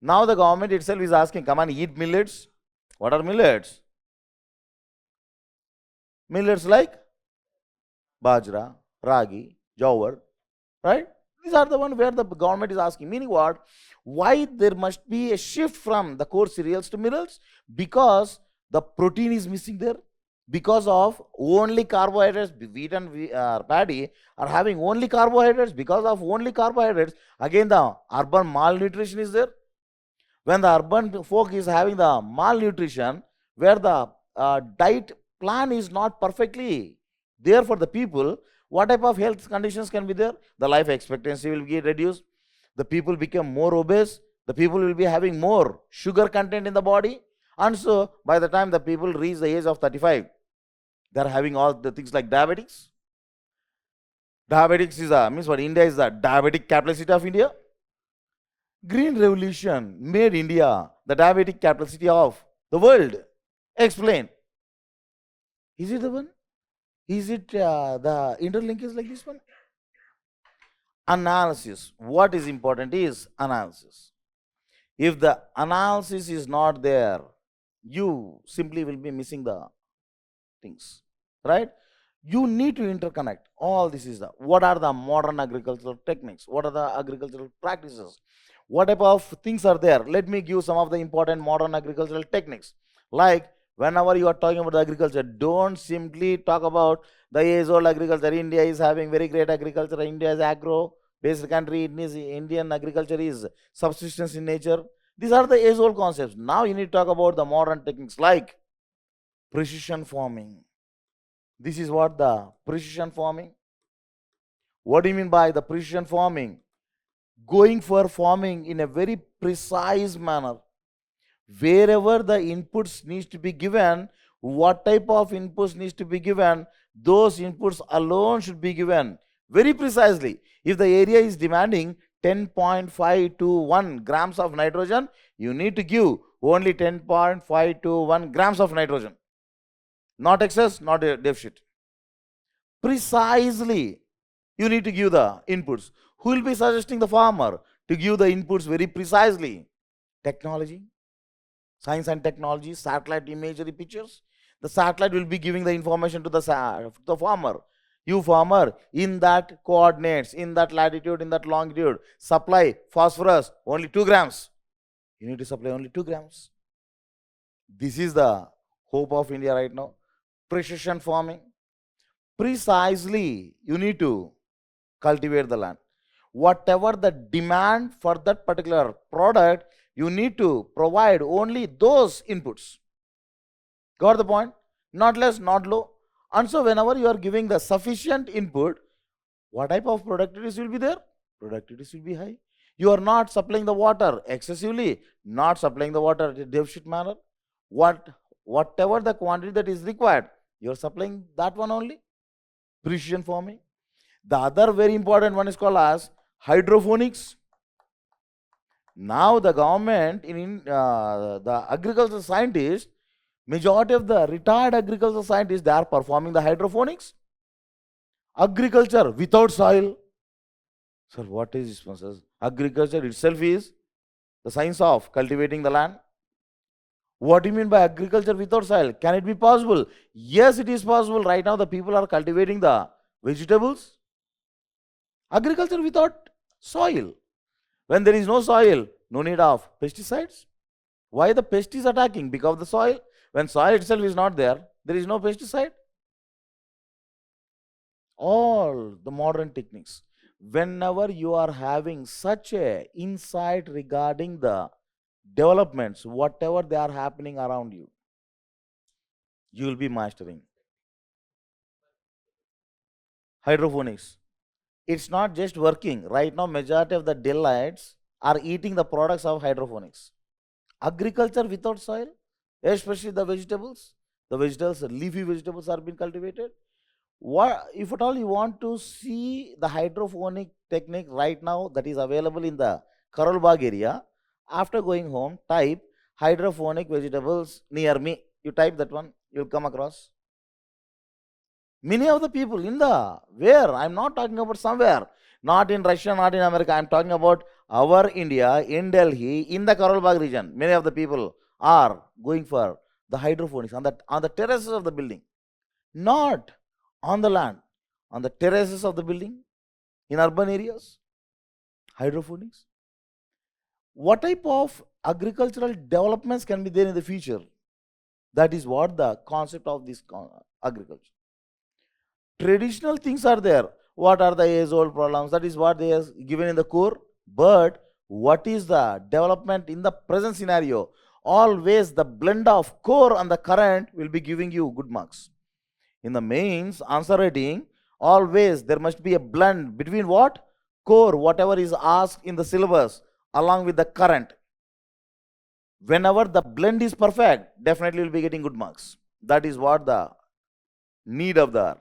Now the government itself is asking, come on, eat millets. What are millets? Millets like bajra, ragi, jowar, right? These are the one where the government is asking. Meaning what? Why there must be a shift from the coarse cereals to millets? Because the protein is missing there. Because of only carbohydrates, wheat and paddy are having only carbohydrates. Because of only carbohydrates, again the urban malnutrition is there. When the urban folk is having the malnutrition, where the diet plan is not perfectly there for the people, what type of health conditions can be there? The life expectancy will get reduced. The people become more obese. The people will be having more sugar content in the body. And so by the time the people reach the age of 35, they are having all the things like diabetics. Diabetics is means what? India is the diabetic capital city of India. Green revolution made India the diabetic capital city of the world. Explain. Is it the one? Is it the interlink is like this one? Analysis. What is important is analysis. If the analysis is not there, you simply will be missing the things, right? You need to interconnect all. This is the what are the modern agricultural techniques, what are the agricultural practices, what type of things are there. Let me give some of the important modern agricultural techniques. Like, whenever you are talking about the agriculture, don't simply talk about the age old agriculture. India is having very great agriculture. India is agro based country. Indian agriculture is subsistence in nature. These are the age old concepts. Now you need to talk about the modern techniques like precision farming. This is what the precision farming. What do you mean by the precision farming? Going for farming in a very precise manner. Wherever the inputs needs to be given, what type of inputs needs to be given, those inputs alone should be given very precisely. If the area is demanding 10.5 to 1 grams of nitrogen, you need to give only 10.5 to 1 grams of nitrogen. Not excess, not a deficit. Precisely, you need to give the inputs. Who will be suggesting the farmer to give the inputs very precisely? Technology, science and technology, satellite imagery pictures. The satellite will be giving the information to the farmer. You farmer, in that coordinates, in that latitude, in that longitude, supply phosphorus only 2 grams. You need to supply only 2 grams. This is the hope of India right now. Precision farming. Precisely, you need to cultivate the land. Whatever the demand for that particular product, you need to provide only those inputs. Got the point? Not less, not low. And so whenever you are giving the sufficient input, what type of productivities will be there? Productivities will be high. You are not supplying the water excessively, not supplying the water in a deficit manner. Whatever the quantity that is required, you are supplying that one only. Precision farming. The other very important one is called as hydroponics. Now the government, the agricultural scientists, majority of the retired agricultural scientists, they are performing the hydroponics. Agriculture without soil. Sir, what is this? Agriculture itself is the science of cultivating the land. What do you mean by agriculture without soil? Can it be possible? Yes, it is possible. Right now the people are cultivating the vegetables. Agriculture without soil. When there is no soil, no need of pesticides. Why the pest is attacking? Because of the soil. When soil itself is not there, there is no pesticide. All the modern techniques. Whenever you are having such a insight regarding the developments, whatever they are happening around you, you will be mastering. Hydroponics. It's not just working. Right now, majority of the delights are eating the products of hydroponics. Agriculture without soil, especially the vegetables, leafy vegetables are being cultivated. What if at all you want to see the hydroponic technique right now that is available in the Karol Bagh area? After going home, type hydroponic vegetables near me. You type that one, you'll come across. Many of the people in the where, I'm not talking about somewhere, not in Russia, not in America, I'm talking about our India, in Delhi, in the Karol Bagh region. Many of the people are going for the hydroponics on the terraces of the building, not on the land, on the terraces of the building, in urban areas. Hydroponics. What type of agricultural developments can be there in the future? That is what the concept of this agriculture. Traditional things are there. What are the age-old problems? That is what they are given in the core. But what is the development in the present scenario? Always the blend of core and the current will be giving you good marks. In the mains answer writing, always there must be a blend between what? Core, whatever is asked in the syllabus, along with the current. Whenever the blend is perfect, definitely will be getting good marks. That is what the need of the art.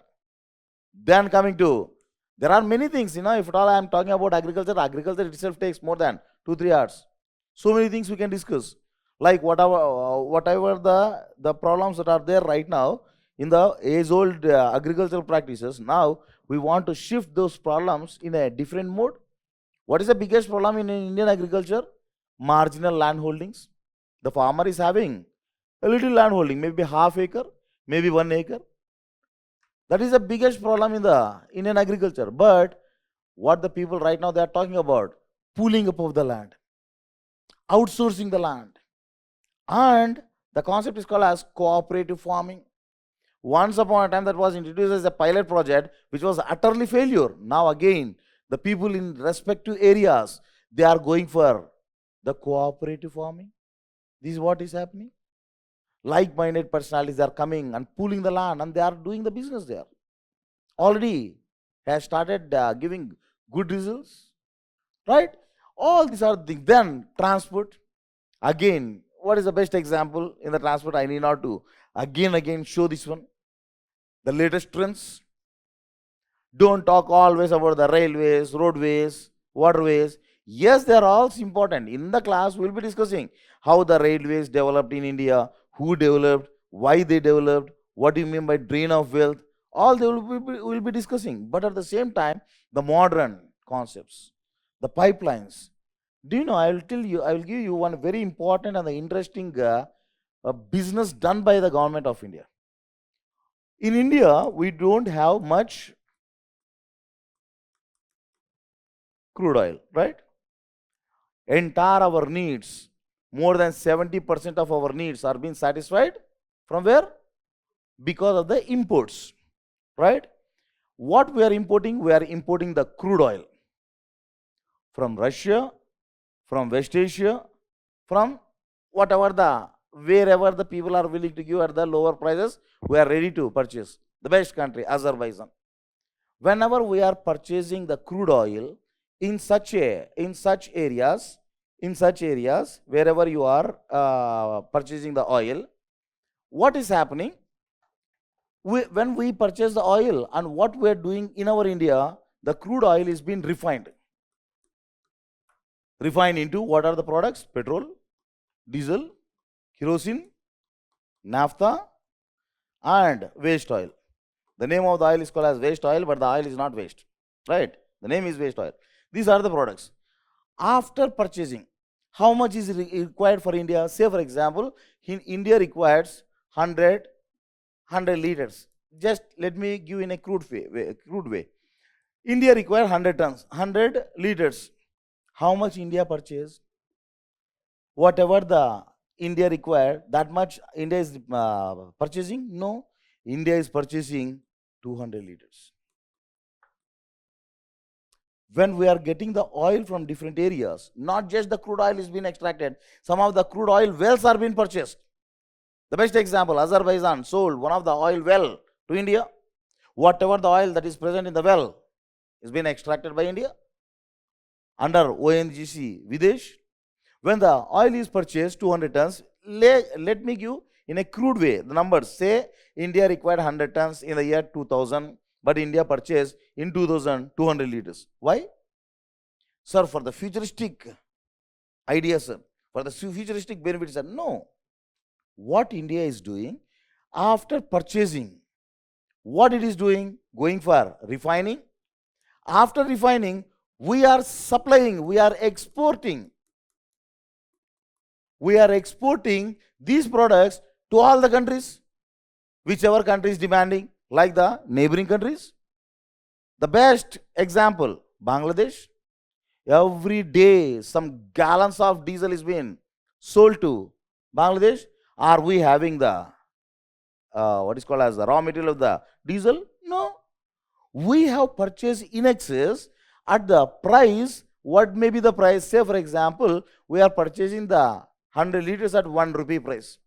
Then coming to, there are many things, if at all I am talking about agriculture itself takes more than 2-3 hours. So many things we can discuss. Like whatever the problems that are there right now in the age-old agricultural practices, now we want to shift those problems in a different mode. What is the biggest problem in Indian agriculture? Marginal land holdings. The farmer is having A little land holding, maybe half acre, maybe 1 acre. That is the biggest problem in the Indian agriculture. But what the people right now they are talking about, pooling up of the land, outsourcing the land. And the concept is called as cooperative farming. Once upon a time that was introduced as a pilot project, which was utterly failure. Now again, the people in respective areas, they are going for the cooperative farming. This is what is happening. Like-minded personalities are coming and pooling the land and they are doing the business there. Already has started giving good results, right? All these are things. Then transport. Again, what is the best example in the transport? I need not to again show this one. The latest trends. Don't talk always about the railways, roadways, waterways. Yes, they are all important. In the class, we'll be discussing how the railways developed in India, who developed, why they developed, what do you mean by drain of wealth. All they will be discussing. But at the same time, the modern concepts, the pipelines. Do you know, I will give you one very important and interesting business done by the government of India. In India, we don't have much crude oil, right? Entire our needs, more than 70% of our needs are being satisfied from where? Because of the imports, right? What we are importing? We are importing the crude oil from Russia, from West Asia, from wherever the people are willing to give at the lower prices, we are ready to purchase. The best country, Azerbaijan. Whenever we are purchasing the crude oil in such areas, wherever you are purchasing the oil, what is happening? When we purchase the oil and what we are doing in our India, the crude oil is being refined. Refined into what are the products? Petrol, diesel, kerosene, naphtha, and waste oil. The name of the oil is called as waste oil, but the oil is not waste, right? The name is waste oil. These are the products. After purchasing, how much is required for India? Say for example, India requires 100 liters. Just let me give in a crude way. India requires 100 tons, 100 liters. How much India purchased? Whatever the India required, that much India is purchasing? No. India is purchasing 200 liters. When we are getting the oil from different areas, not just the crude oil is being extracted, some of the crude oil wells are being purchased. The best example, Azerbaijan sold one of the oil well to India. Whatever the oil that is present in the well is being extracted by India under ONGC Videsh. When the oil is purchased 200 tons, let me give in a crude way the numbers. Say India required 100 tons in the year 2000, but India purchased in 2000 200 liters. Why? Sir, for the futuristic idea, sir, for the futuristic benefits, sir. No. What India is doing after purchasing, what it is doing? Going for refining. After refining, we are supplying, we are exporting. We are exporting these products to all the countries, whichever country is demanding, like the neighboring countries. The best example, Bangladesh. Every day, some gallons of diesel is being sold to Bangladesh. Are we having the what is called as the raw material of the diesel? No. We have purchased in excess at the price. What may be the price? Say for example, we are purchasing the 100 liters at 1 rupee price,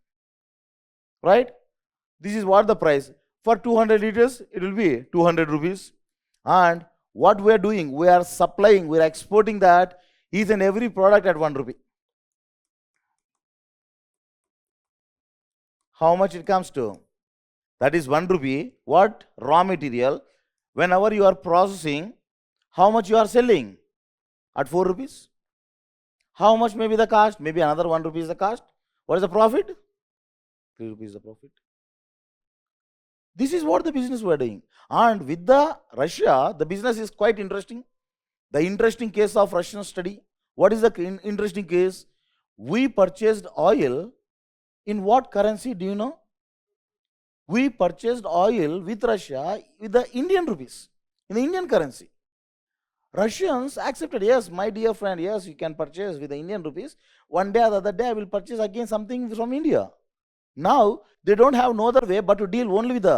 right? This is what the price. For 200 liters, it will be 200 rupees. And what we are doing, we are supplying, we are exporting that each and every product at 1 rupee. How much it comes to? That is 1 rupee. What? Raw material. Whenever you are processing, how much you are selling? At 4 rupees. How much may be the cost? Maybe another 1 rupee is the cost. What is the profit? 3 rupees is the profit. This is what the business we are doing. And with the Russia, the business is quite interesting. The interesting case of Russian study. What is the interesting case? We purchased oil In what currency do you know? We purchased oil with Russia with the Indian rupees, in the Indian currency. Russians accepted, yes, my dear friend, yes, you can purchase with the Indian rupees. One day or the other day, I will purchase again something from India. Now, they don't have no other way but to deal only with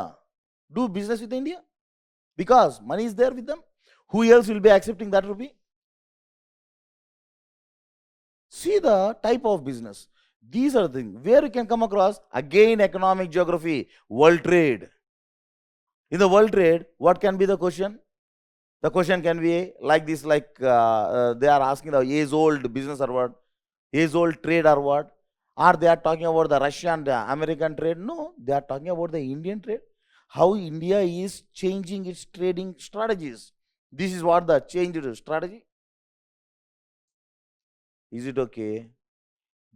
do business with India. Because money is there with them. Who else will be accepting that rupee? See the type of business. These are the things where you can come across again economic geography, world trade. In the world trade, what can be the question? The question can be like this, like they are asking the age-old business or what, age-old trade or what. Or they are talking about the Russian, the American trade? No, they are talking about the Indian trade. How India is changing its trading strategies. This is what the changed strategy. Is it okay?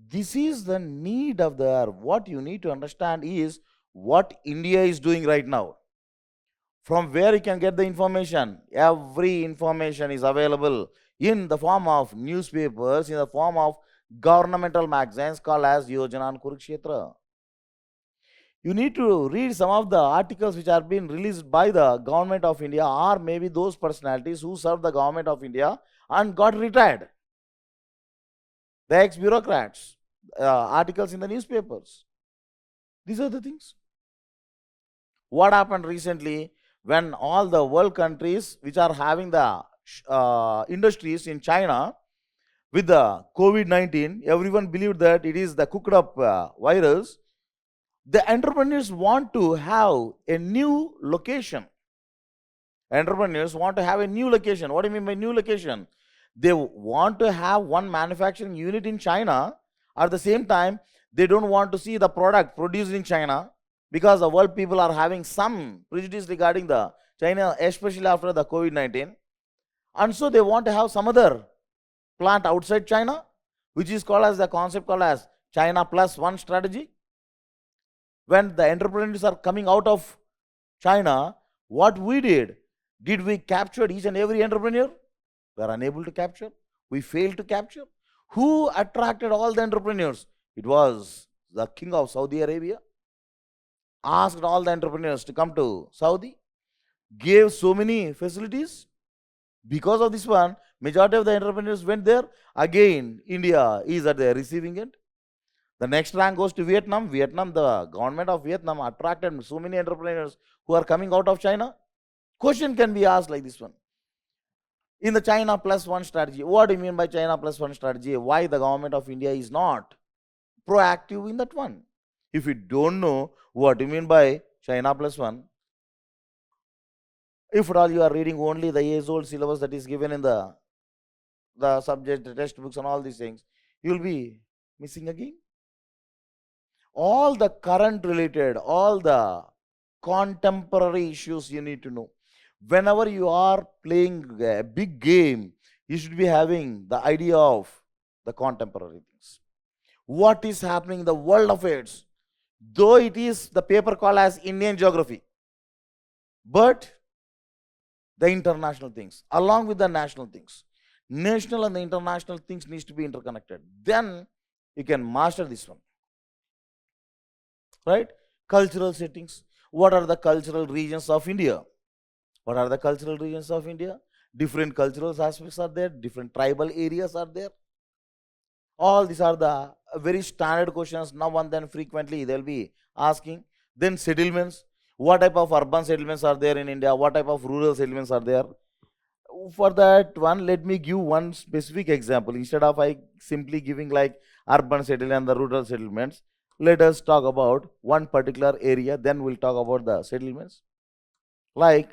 This is the need of the hour. What you need to understand is what India is doing right now. From where you can get the information? Every information is available in the form of newspapers, in the form of governmental magazines called as Yojana and Kurukshetra. You need to read some of the articles which are being released by the government of India, or maybe those personalities who served the government of India and got retired. The ex-bureaucrats, articles in the newspapers. These are the things. What happened recently when all the world countries which are having the industries in China with the COVID-19, everyone believed that it is the cooked up virus. The entrepreneurs want to have a new location. Entrepreneurs want to have a new location. What do you mean by new location? They want to have one manufacturing unit in China. At the same time, they don't want to see the product produced in China, because the world people are having some prejudice regarding the China, especially after the COVID-19. And so they want to have some other plant outside China, which is called as the concept called as China plus one strategy. When the entrepreneurs are coming out of China, what we did we capture each and every entrepreneur? We are unable to capture. We failed to capture. Who attracted all the entrepreneurs? It was the king of Saudi Arabia. Asked all the entrepreneurs to come to Saudi, gave so many facilities. Because of this one, majority of the entrepreneurs went there. Again, India is at the receiving end. The next rank goes to Vietnam. Vietnam, the government of Vietnam attracted so many entrepreneurs who are coming out of China. Question can be asked like this one. In the China plus one strategy, what do you mean by China plus one strategy? Why the government of India is not proactive in that one? If you don't know what you mean by China plus one, if at all you are reading only the years-old syllabus that is given in the subject, the textbooks and all these things, you will be missing again. All the current related, all the contemporary issues you need to know. Whenever you are playing a big game, you should be having the idea of the contemporary things. What is happening in the world affairs? Though it is the paper called as Indian geography, but the international things along with the national things, national and the international things needs to be interconnected. Then you can master this one. Right? Cultural settings. What are the cultural regions of India? What are the cultural regions of India? Different cultural aspects are there, different tribal areas are there. All these are the very standard questions now and then frequently they'll be asking. Then settlements. What type of urban settlements are there in India? What type of rural settlements are there? For that one, let me give one specific example. Instead of I simply giving like urban settlement and the rural settlements, let us talk about one particular area, then we'll talk about the settlements. Like,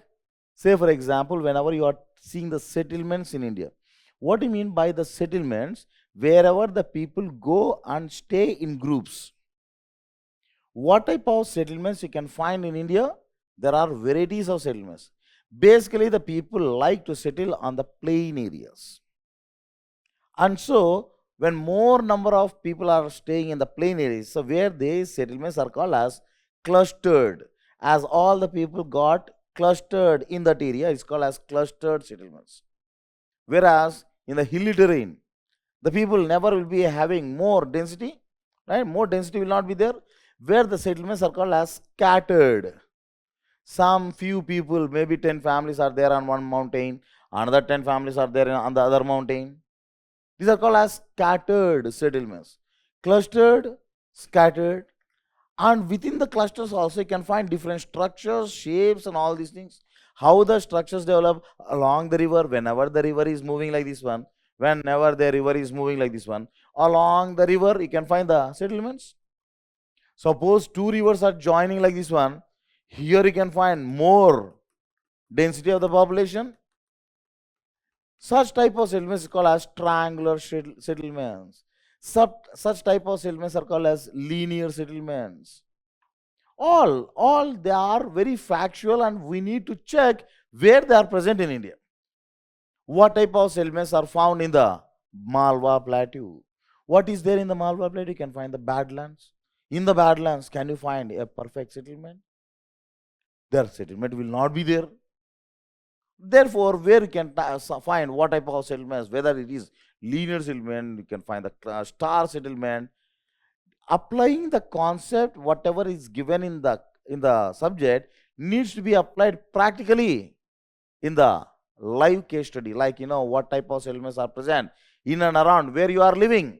say for example, whenever you are seeing the settlements in India, what do you mean by the settlements? Wherever the people go and stay in groups. What type of settlements you can find in India? There are varieties of settlements. Basically, the people like to settle on the plain areas. And so, when more number of people are staying in the plain areas, so where these settlements are called as clustered. As all the people got clustered in that area, it's called as clustered settlements. Whereas, in the hilly terrain, the people never will be having more density, right? More density will not be there. Where the settlements are called as scattered. Some few people, maybe 10 families are there on one mountain, another 10 families are there on the other mountain. These are called as scattered settlements. Clustered, scattered, and within the clusters also you can find different structures, shapes, and all these things. How the structures develop along the river, whenever the river is moving like this one, whenever the river is moving like this one, along the river you can find the settlements. Suppose two rivers are joining like this one, here you can find more density of the population. Such type of settlements is called as triangular settlements. Such type of settlements are called as linear settlements. All they are very factual, and we need to check where they are present in India. What type of settlements are found in the Malwa Plateau? What is there in the Malwa Plateau? You can find the Badlands. In the Badlands, can you find a perfect settlement? Their settlement will not be there. Therefore, where you can find what type of settlements, whether it is linear settlement, you can find the star settlement. Applying the concept, whatever is given in the subject, needs to be applied practically in the live case study. Like, what type of settlements are present in and around where you are living.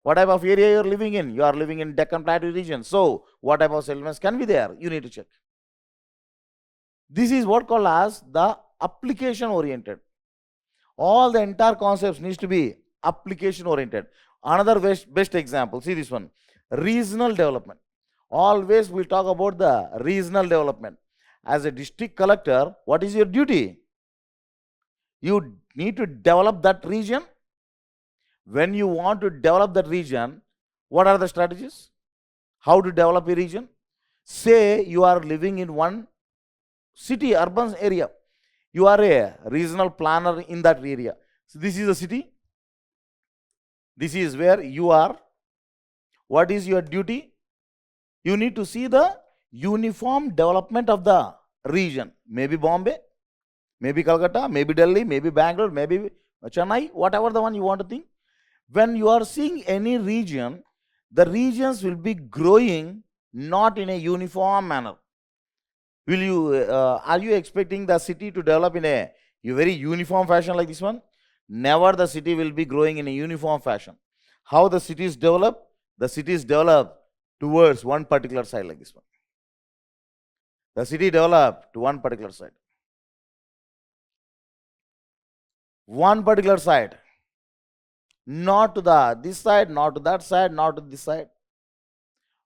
What type of area you are living in? You are living in Deccan Plateau region. So, what type of settlements can be there? You need to check. This is what called as the application oriented. All the entire concepts needs to be application oriented. Another best example, see this one, regional development. Always we'll talk about the regional development. As a district collector, what is your duty? You need to develop that region. When you want to develop that region, what are the strategies? How to develop a region? Say you are living in one city, urban area. You are a regional planner in that area. So this is a city. This is where you are. What is your duty? You need to see the uniform development of the region. Maybe Bombay, maybe Calcutta, maybe Delhi, maybe Bangalore, maybe Chennai, whatever the one you want to think. When you are seeing any region, the regions will be growing not in a uniform manner. Will you, are you expecting the city to develop in a very uniform fashion like this one? Never the city will be growing in a uniform fashion. How the cities develop? The cities develop towards one particular side like this one. The city develop to one particular side. One particular side. Not to this side, not to that side, not to this side.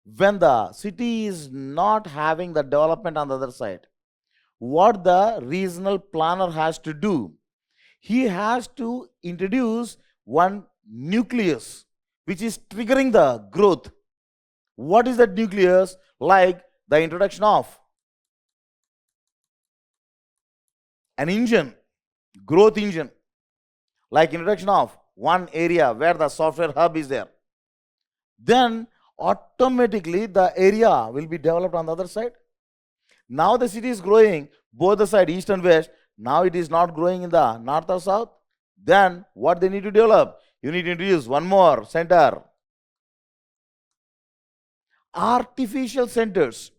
When the city is not having the development on the other side, what the regional planner has to do? He has to introduce one nucleus which is triggering the growth. What is that nucleus? Like the introduction of an engine, growth engine, like introduction of one area where the software hub is there. Then automatically the area will be developed on the other side. Now the city is growing both the side, east and west. Now it is not growing in the north or south. Then what they need to develop? You need to introduce one more center. Artificial centers.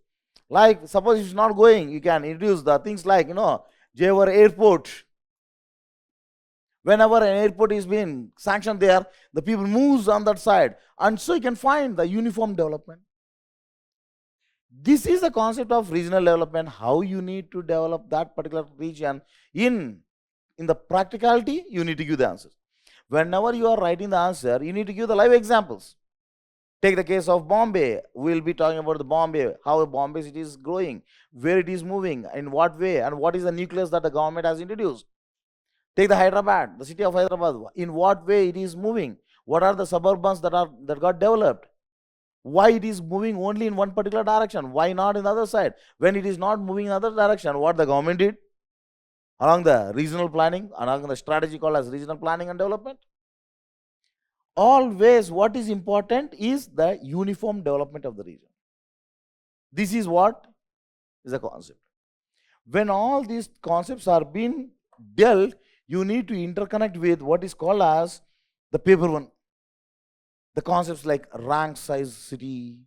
Like suppose it's not going, you can introduce the things like, Jewar Airport. Whenever an airport is being sanctioned there, the people moves on that side. And so you can find the uniform development. This is the concept of regional development, how you need to develop that particular region. In the practicality, you need to give the answers. Whenever you are writing the answer, you need to give the live examples. Take the case of Bombay. We'll be talking about the Bombay, how the Bombay city is growing, where it is moving, in what way, and what is the nucleus that the government has introduced. Take the Hyderabad, the city of Hyderabad. In what way it is moving? What are the suburbs that got developed? Why it is moving only in one particular direction? Why not in the other side? When it is not moving in the other direction, what the government did? Along the regional planning, along the strategy called as regional planning and development. Always what is important is the uniform development of the region. This is what is the concept. When all these concepts are being dealt, you need to interconnect with what is called as the paper one. The concepts like rank size city,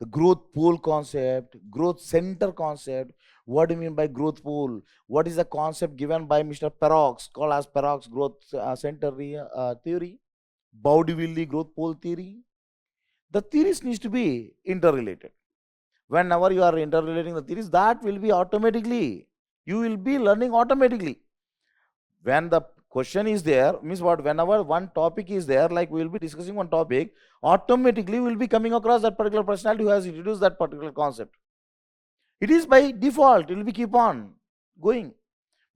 the growth pool concept, growth center concept. What do you mean by growth pool? What is the concept given by Mr. Perrox, called as Perrox growth center theory, Bauduvilli growth pool theory? The theories needs to be interrelated. Whenever you are interrelating the theories, that will be automatically, you will be learning automatically. When the question is there, means what? Whenever one topic is there, like we will be discussing one topic, automatically we will be coming across that particular personality who has introduced that particular concept. It is by default, it will be keep on going.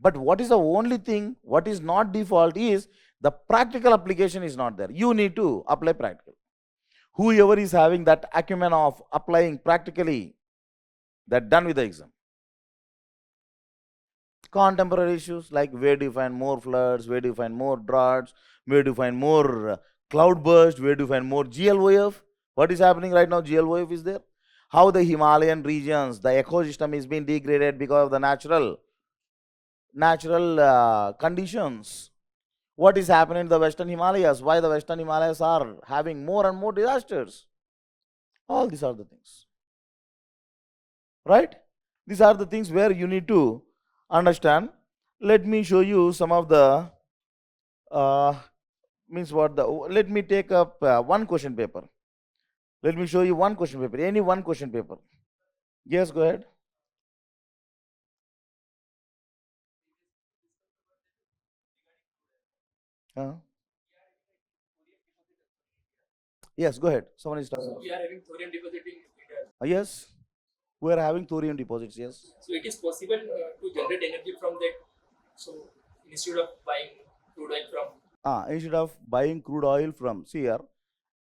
But what is the only thing, what is not default is the practical application is not there. You need to apply practical. Whoever is having that acumen of applying practically, that done with the exam. Contemporary issues like where do you find more floods, where do you find more droughts, where do you find more cloud burst, where do you find more GLOF? What is happening right now? GLOF is there. How the Himalayan regions, the ecosystem is being degraded because of the natural conditions. What is happening in the Western Himalayas? Why the Western Himalayas are having more and more disasters? All these are the things, right? These are the things where you need to understand. Let me show you some of the means what the, let me take up one question paper. Let me show you one question paper, any one question paper. Yes, go ahead. Uh, yes, go ahead. Someone is talking.
We are having thorium deposit in India.
Yes, we are having thorium deposits. Yes.
So it is possible to generate energy from that. So instead of buying crude oil from.
Instead of buying crude oil from, see here,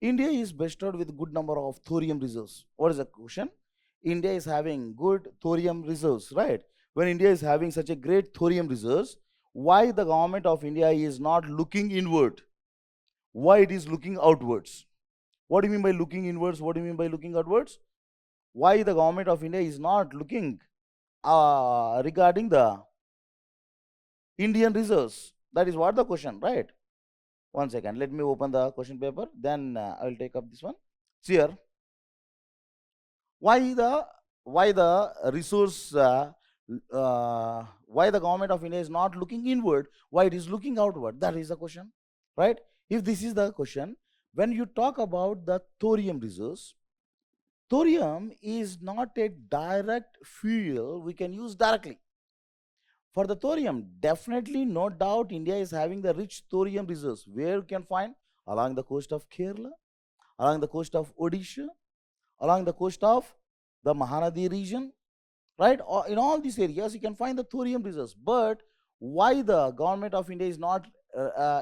India is bestowed with good number of thorium reserves. What is the question? India is having good thorium reserves, right? When India is having such a great thorium reserves, why the government of India is not looking inward? Why it is looking outwards? What do you mean by looking inwards? What do you mean by looking outwards? Why the government of India is not looking regarding the Indian reserves? That is what the question, right? One second, let me open the question paper, then I will take up this one. See here, why the resource, why the government of India is not looking inward, why it is looking outward? That is the question, right? If this is the question, when you talk about the thorium resource, thorium is not a direct fuel we can use directly. For the thorium, definitely, no doubt, India is having the rich thorium resource. Where you can find? Along the coast of Kerala, along the coast of Odisha, along the coast of the Mahanadi region, right? In all these areas, you can find the thorium resource. But why the government of India is not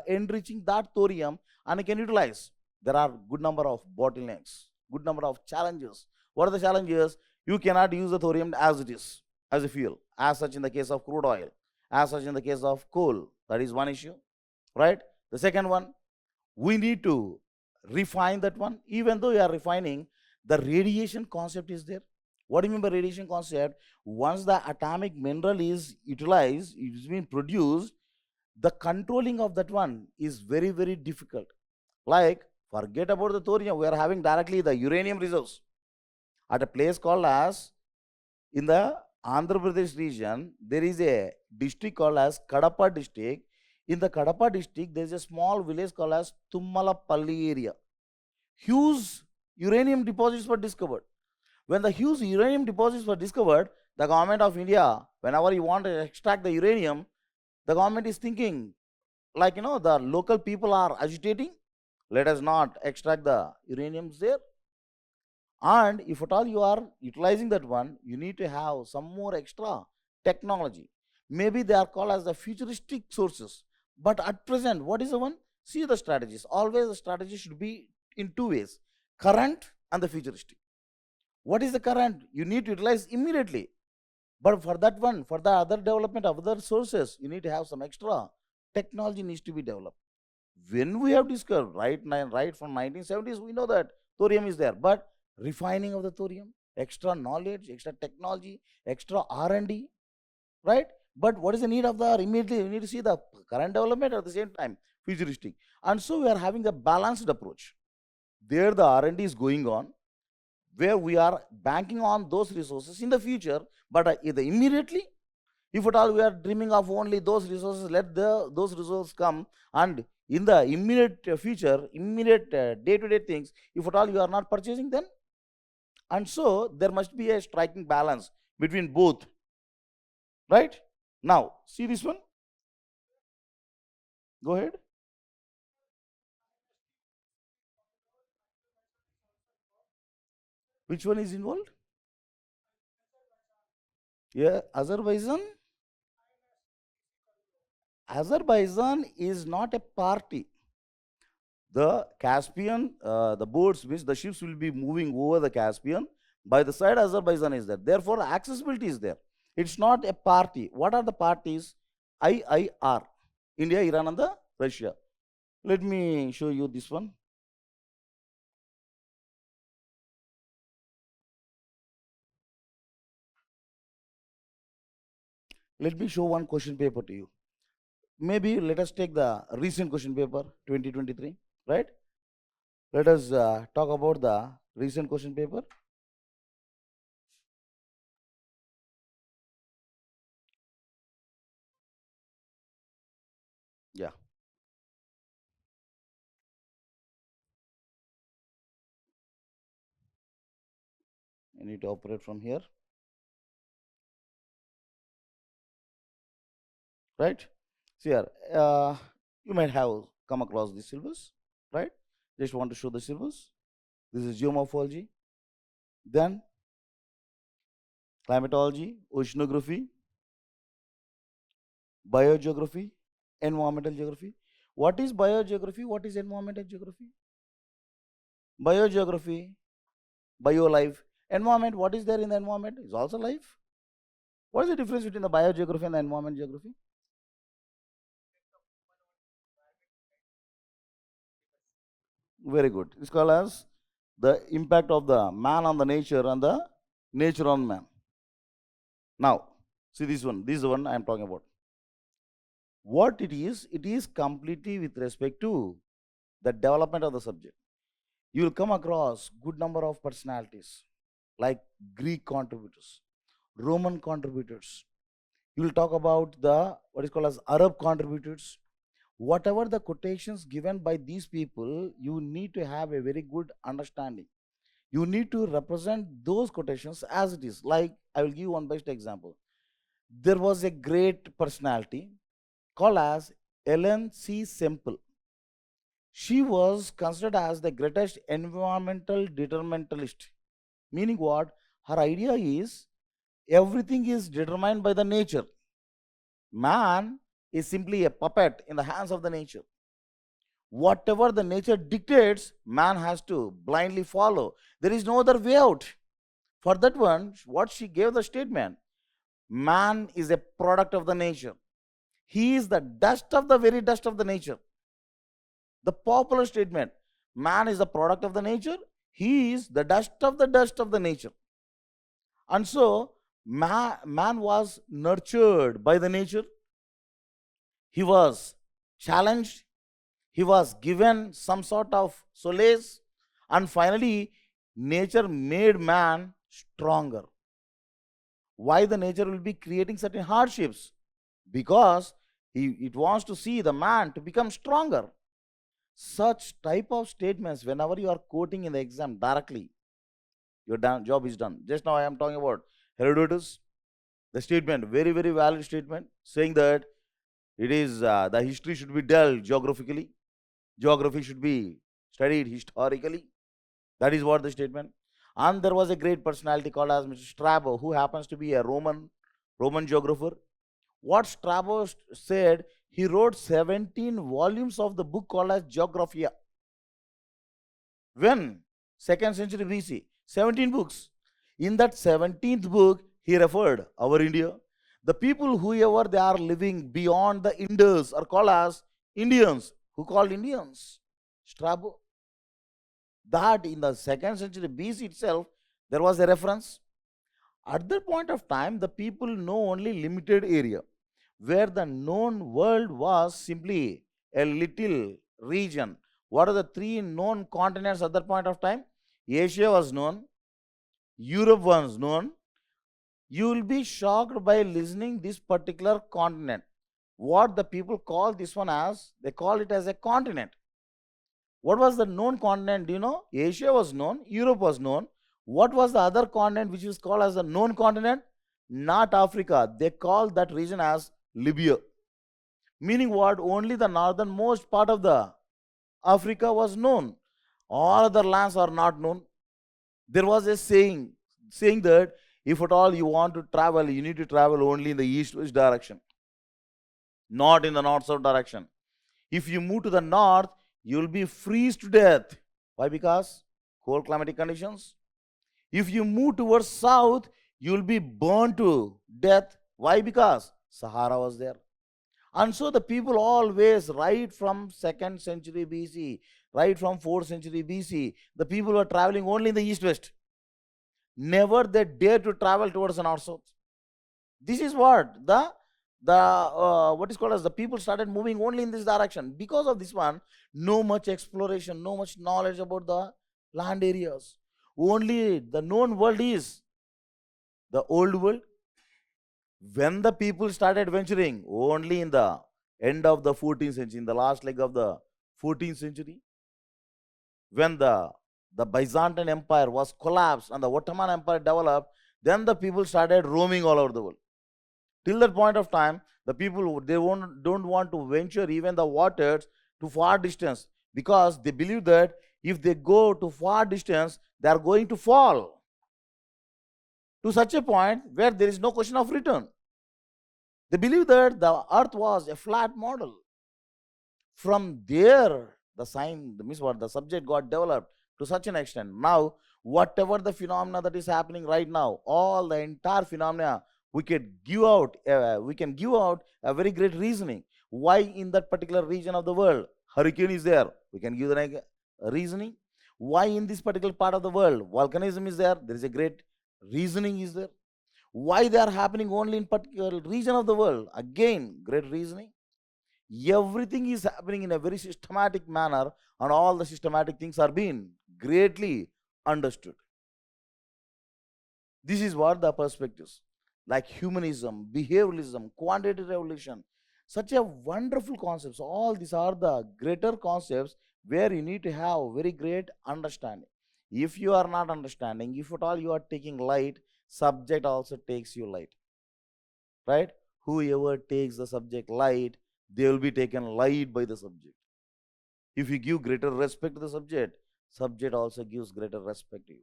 enriching that thorium and can utilize? There are good number of bottlenecks, good number of challenges. What are the challenges? You cannot use the thorium as it is, as a fuel, as such in the case of crude oil, as such in the case of coal. That is one issue, right? The second one, we need to refine that one. Even though you are refining, the radiation concept is there. What do you mean by radiation concept? Once the atomic mineral is utilized, it is being produced, the controlling of that one is very, very difficult. Like, forget about the thorium, we are having directly the uranium resource at a place called as, in the Andhra Pradesh region, there is a district called as Kadapa district. In the Kadapa district, there is a small village called as Tummalapalli area. Huge uranium deposits were discovered. When the huge uranium deposits were discovered, the government of India, whenever you want to extract the uranium, the government is thinking, like, the local people are agitating, let us not extract the uraniums there. And if at all you are utilizing that one, you need to have some more extra technology. Maybe they are called as the futuristic sources. But at present, what is the one? See the strategies. Always the strategy should be in two ways: current and the futuristic. What is the current? You need to utilize immediately. But for that one, for the other development of other sources, you need to have some extra technology needs to be developed. When we have discovered, right from 1970s, we know that thorium is there. But refining of the thorium, extra knowledge, extra technology, extra R&D, right? But what is the need of the immediately? We need to see the current development at the same time, futuristic. And so we are having the balanced approach. There the R&D is going on, where we are banking on those resources in the future, but either immediately, if at all we are dreaming of only those resources, let those resources come, and in the immediate future, immediate day-to-day things, if at all you are not purchasing, then, and so there must be a striking balance between both, right? Now, see this one. Go ahead. Which one is involved? Yeah, Azerbaijan. Azerbaijan is not a party. The Caspian, the boats, which the ships will be moving over the Caspian. By the side, Azerbaijan is there. Therefore, accessibility is there. It's not a party. What are the parties? IIR, India, Iran, and the Russia. Let me show you this one. Let me show one question paper to you. Maybe let us take the recent question paper 2023, right? Let us talk about the recent question paper. Yeah. I need to operate from here, right? See here, you might have come across the syllabus, right? Just want to show the syllabus. This is geomorphology, then climatology, oceanography, biogeography, environmental geography. What is biogeography? What is environmental geography? Biogeography, biolife. Environment, what is there in the environment? Is also life. What is the difference between the biogeography and the environment geography? Very good. It's called as the impact of the man on the nature and the nature on man. Now, see this one. This is the one I am talking about. What it is completely with respect to the development of the subject. You will come across good number of personalities like Greek contributors, Roman contributors. You will talk about the what is called as Arab contributors. Whatever the quotations given by these people, you need to have a very good understanding. You need to represent those quotations as it is. Like, I will give one best example. There was a great personality called as Ellen C. Semple. She was considered as the greatest environmental determinalist. Meaning what? Her idea is everything is determined by the nature. Man is simply a puppet in the hands of the nature. Whatever the nature dictates, man has to blindly follow. There is no other way out. For that one, what she gave the statement, man is a product of the nature. He is the dust of the very dust of the nature. The popular statement, man is the product of the nature, he is the dust of the nature. And so, man was nurtured by the nature, he was challenged, he was given some sort of solace, and finally, nature made man stronger. Why the nature will be creating certain hardships? Because it wants to see the man to become stronger. Such type of statements, whenever you are quoting in the exam directly, your job is done. Just now I am talking about Herodotus, the statement, very, very valid statement, saying that it is the history should be dealt geographically, geography should be studied historically. That is what the statement. And there was a great personality called as Mr. Strabo, who happens to be a Roman geographer. What Strabo said, he wrote 17 volumes of the book called as Geographia. When? 2nd century BC. 17 books. In that 17th book, he referred our India. The people, whoever they are living beyond the Indus, are called as Indians. Who called Indians? Strabo. That in the 2nd century BC itself, there was a reference. At that point of time, the people know only limited area, where the known world was simply a little region What are the three known continents at that point of time? Asia was known, Europe was known. You will be shocked by listening this particular continent. What the people call this one as, they call it as a continent. What was the known continent? Do you know? Asia was known, Europe was known. What was the other continent which is called as the known continent? Not Africa. They call that region as Libya. Meaning what? Only the northernmost part of the Africa was known. All other lands are not known. There was a saying that if at all you want to travel, you need to travel only in the east-west direction, not in the north-south direction. If you move to the north, you will be freeze to death. Why? Because cold climatic conditions. If you move towards south, you will be burned to death. Why? Because Sahara was there. And so the people always, right from 2nd century BC, right from 4th century BC, the people were traveling only in the east-west. Never they dare to travel towards the north-south. This is what what is called as the people started moving only in this direction. Because of this one, no much exploration, no much knowledge about the land areas. Only the known world is the old world. When the people started venturing, only in the end of the 14th century, in the last leg of the 14th century, when the Byzantine Empire was collapsed and the Ottoman Empire developed, then the people started roaming all over the world. Till that point of time, the people, they don't want to venture even the waters to far distance, because they believe that if they go to far distance, they are going to fall to such a point where there is no question of return. They believe that the earth was a flat model. From there, the subject got developed to such an extent. Now, whatever the phenomena that is happening right now, all the entire phenomena, we can give out a very great reasoning. Why in that particular region of the world hurricane is there? We can give the reasoning. Why in this particular part of the world volcanism is there? There is a great reasoning is there. Why they are happening only in particular region of the world? Again, great reasoning. Everything is happening in a very systematic manner, and all the systematic things are being greatly understood. This is what the perspectives, like humanism, behavioralism, quantitative evolution, such a wonderful concepts. All these are the greater concepts where you need to have very great understanding. If you are not understanding, if at all you are taking light, subject also takes you light. Right? Whoever takes the subject light, they will be taken light by the subject. If you give greater respect to the subject, subject also gives greater respect to you.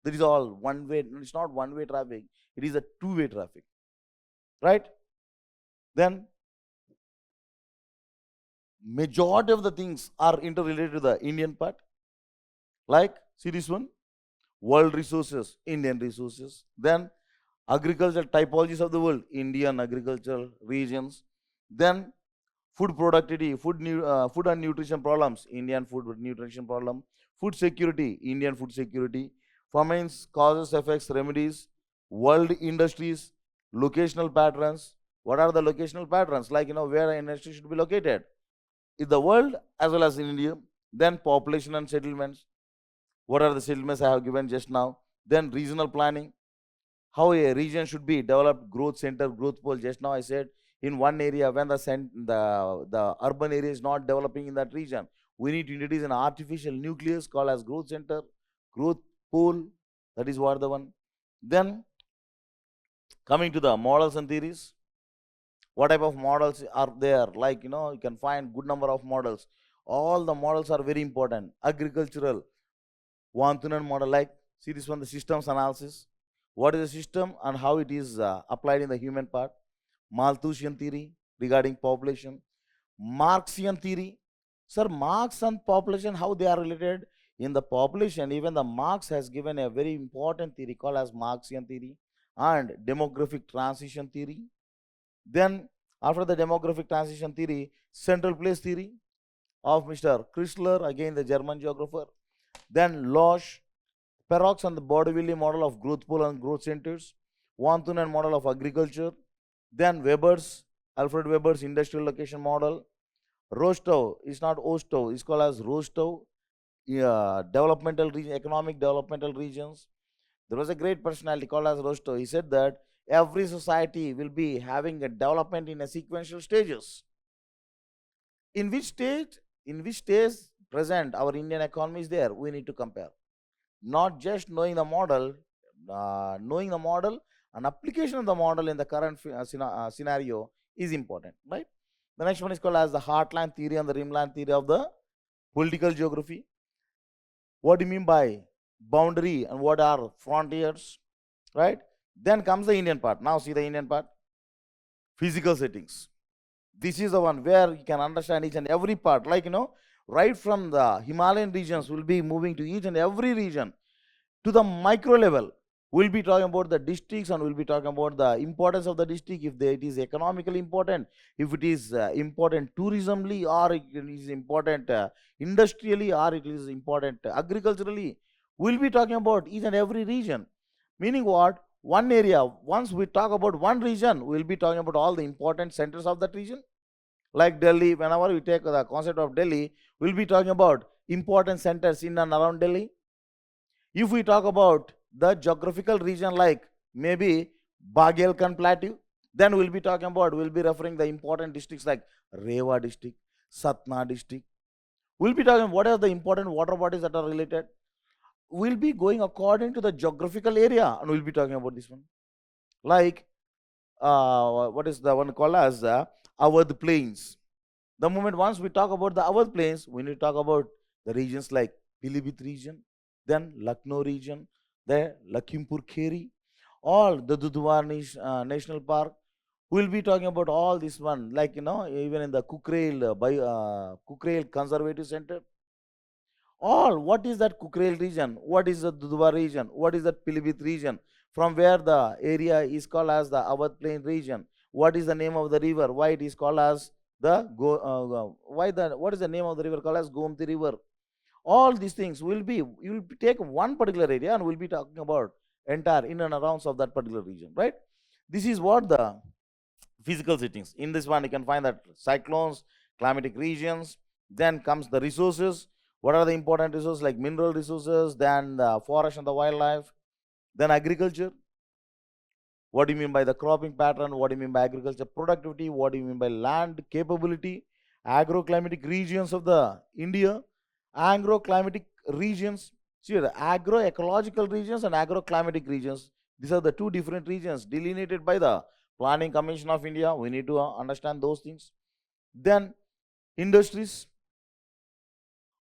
That is all one way. It's not one-way traffic. It is a two-way traffic. Right? Then, majority of the things are interrelated to the Indian part. Like, see this one, world resources, Indian resources. Then, agricultural typologies of the world, Indian agricultural regions. Then, food productivity, food and nutrition problems, Indian food nutrition problem. Food security, Indian food security. Famines, causes, effects, remedies. World industries, locational patterns. What are the locational patterns? Like, where an industry should be located in the world as well as in India. Then population and settlements. What are the settlements I have given just now? Then regional planning. How a region should be developed, growth center, growth pole. Just now I said, in one area, when the urban area is not developing in that region, we need to introduce an artificial nucleus called as growth center, growth pole. That is what the one. Then coming to the models and theories, what type of models are there? Like, you can find good number of models. All the models are very important. Agricultural, Vantunan model, like, see this one, the systems analysis. What is a system and how it is applied in the human part. Malthusian theory regarding population. Marxian theory. Sir, Marx and population, how they are related? In the population, even the Marx has given a very important theory called as Marxian theory and demographic transition theory. Then, after the demographic transition theory, central place theory of Mr. Chrysler, again the German geographer. Then Losch, Perrox and the Baudelville model of growth pole and growth centers. Vantunen model of agriculture. Then Alfred Weber's industrial location model. Rostov is not Ostov, it's called as Rostov. Yeah, developmental region, economic developmental regions. There was a great personality called as Rostov. He said that every society will be having a development in a sequential stages. In which stage, in which stage present our Indian economy is there, we need to compare. Not just knowing the model, knowing the model and application of the model in the current scenario is important, right? The next one is called as the heartland theory and the rimland theory of the political geography. What do you mean by boundary and what are frontiers, right? Then comes the Indian part. Now see the Indian part. Physical settings. This is the one where you can understand each and every part. Like, right from the Himalayan regions, we'll be moving to each and every region to the micro level. We'll be talking about the districts and we'll be talking about the importance of the district, if it is economically important, if it is important tourismly, or it is important industrially, or it is important agriculturally. We'll be talking about each and every region. Meaning what? One area, once we talk about one region, we'll be talking about all the important centers of that region. Like Delhi, whenever we take the concept of Delhi, we'll be talking about important centers in and around Delhi. If we talk about the geographical region, like maybe Baghelkan Plateau, then we'll be referring the important districts like Rewa district, Satna district. We'll be talking what are the important water bodies that are related. We'll be going according to the geographical area and we'll be talking about this one. Like, what is the one called as Awadh Plains. The moment once we talk about the Awadh Plains, we need to talk about the regions like Pilibhit region, then Lucknow region, the Lakhimpur Kheri, all the Dudhwar National Park. We'll be talking about all this one, like, even in the Kukrail, Kukrail Conservative Center. All, what is that Kukrail region? What is the Dudhwar region? What is that Pilibhit region? From where the area is called as the Awadh Plain region. What is the name of the river? Why it is called as what is the name of the river called as Gomti River? All these things you'll take one particular area and we'll be talking about entire in and around of that particular region, right? This is what the physical settings. In this one, you can find that cyclones, climatic regions, then comes the resources. What are the important resources like mineral resources, then the forest and the wildlife, then agriculture. What do you mean by the cropping pattern? What do you mean by agriculture productivity? What do you mean by land capability? Agroclimatic regions of the India, agroclimatic regions. See, the agroecological regions and agroclimatic regions. These are the two different regions delineated by the Planning Commission of India. We need to understand those things. Then industries.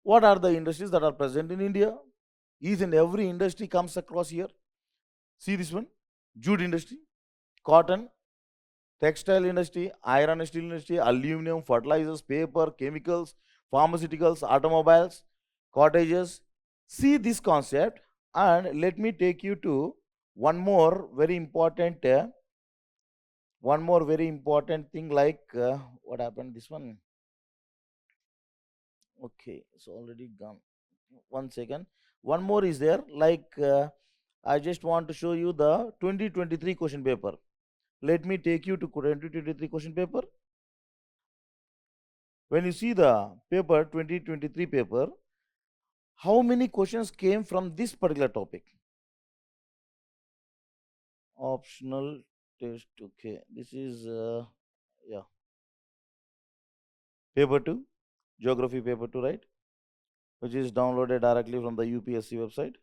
What are the industries that are present in India? Each and every industry comes across here. See this one: jute industry, cotton, textile industry, iron and steel industry, aluminum, fertilizers, paper, chemicals, pharmaceuticals, automobiles, cottages. See this concept, and let me take you to one more very important, thing. Like, what happened? This one. Okay, it's already gone. One second. One more is there. Like, I just want to show you the 2023 question paper. Let me take you to 2023 question paper. When you see the paper, 2023 paper, how many questions came from this particular topic? Optional test. Okay, this is yeah, paper 2, geography paper 2, right? Which is downloaded directly from the UPSC website.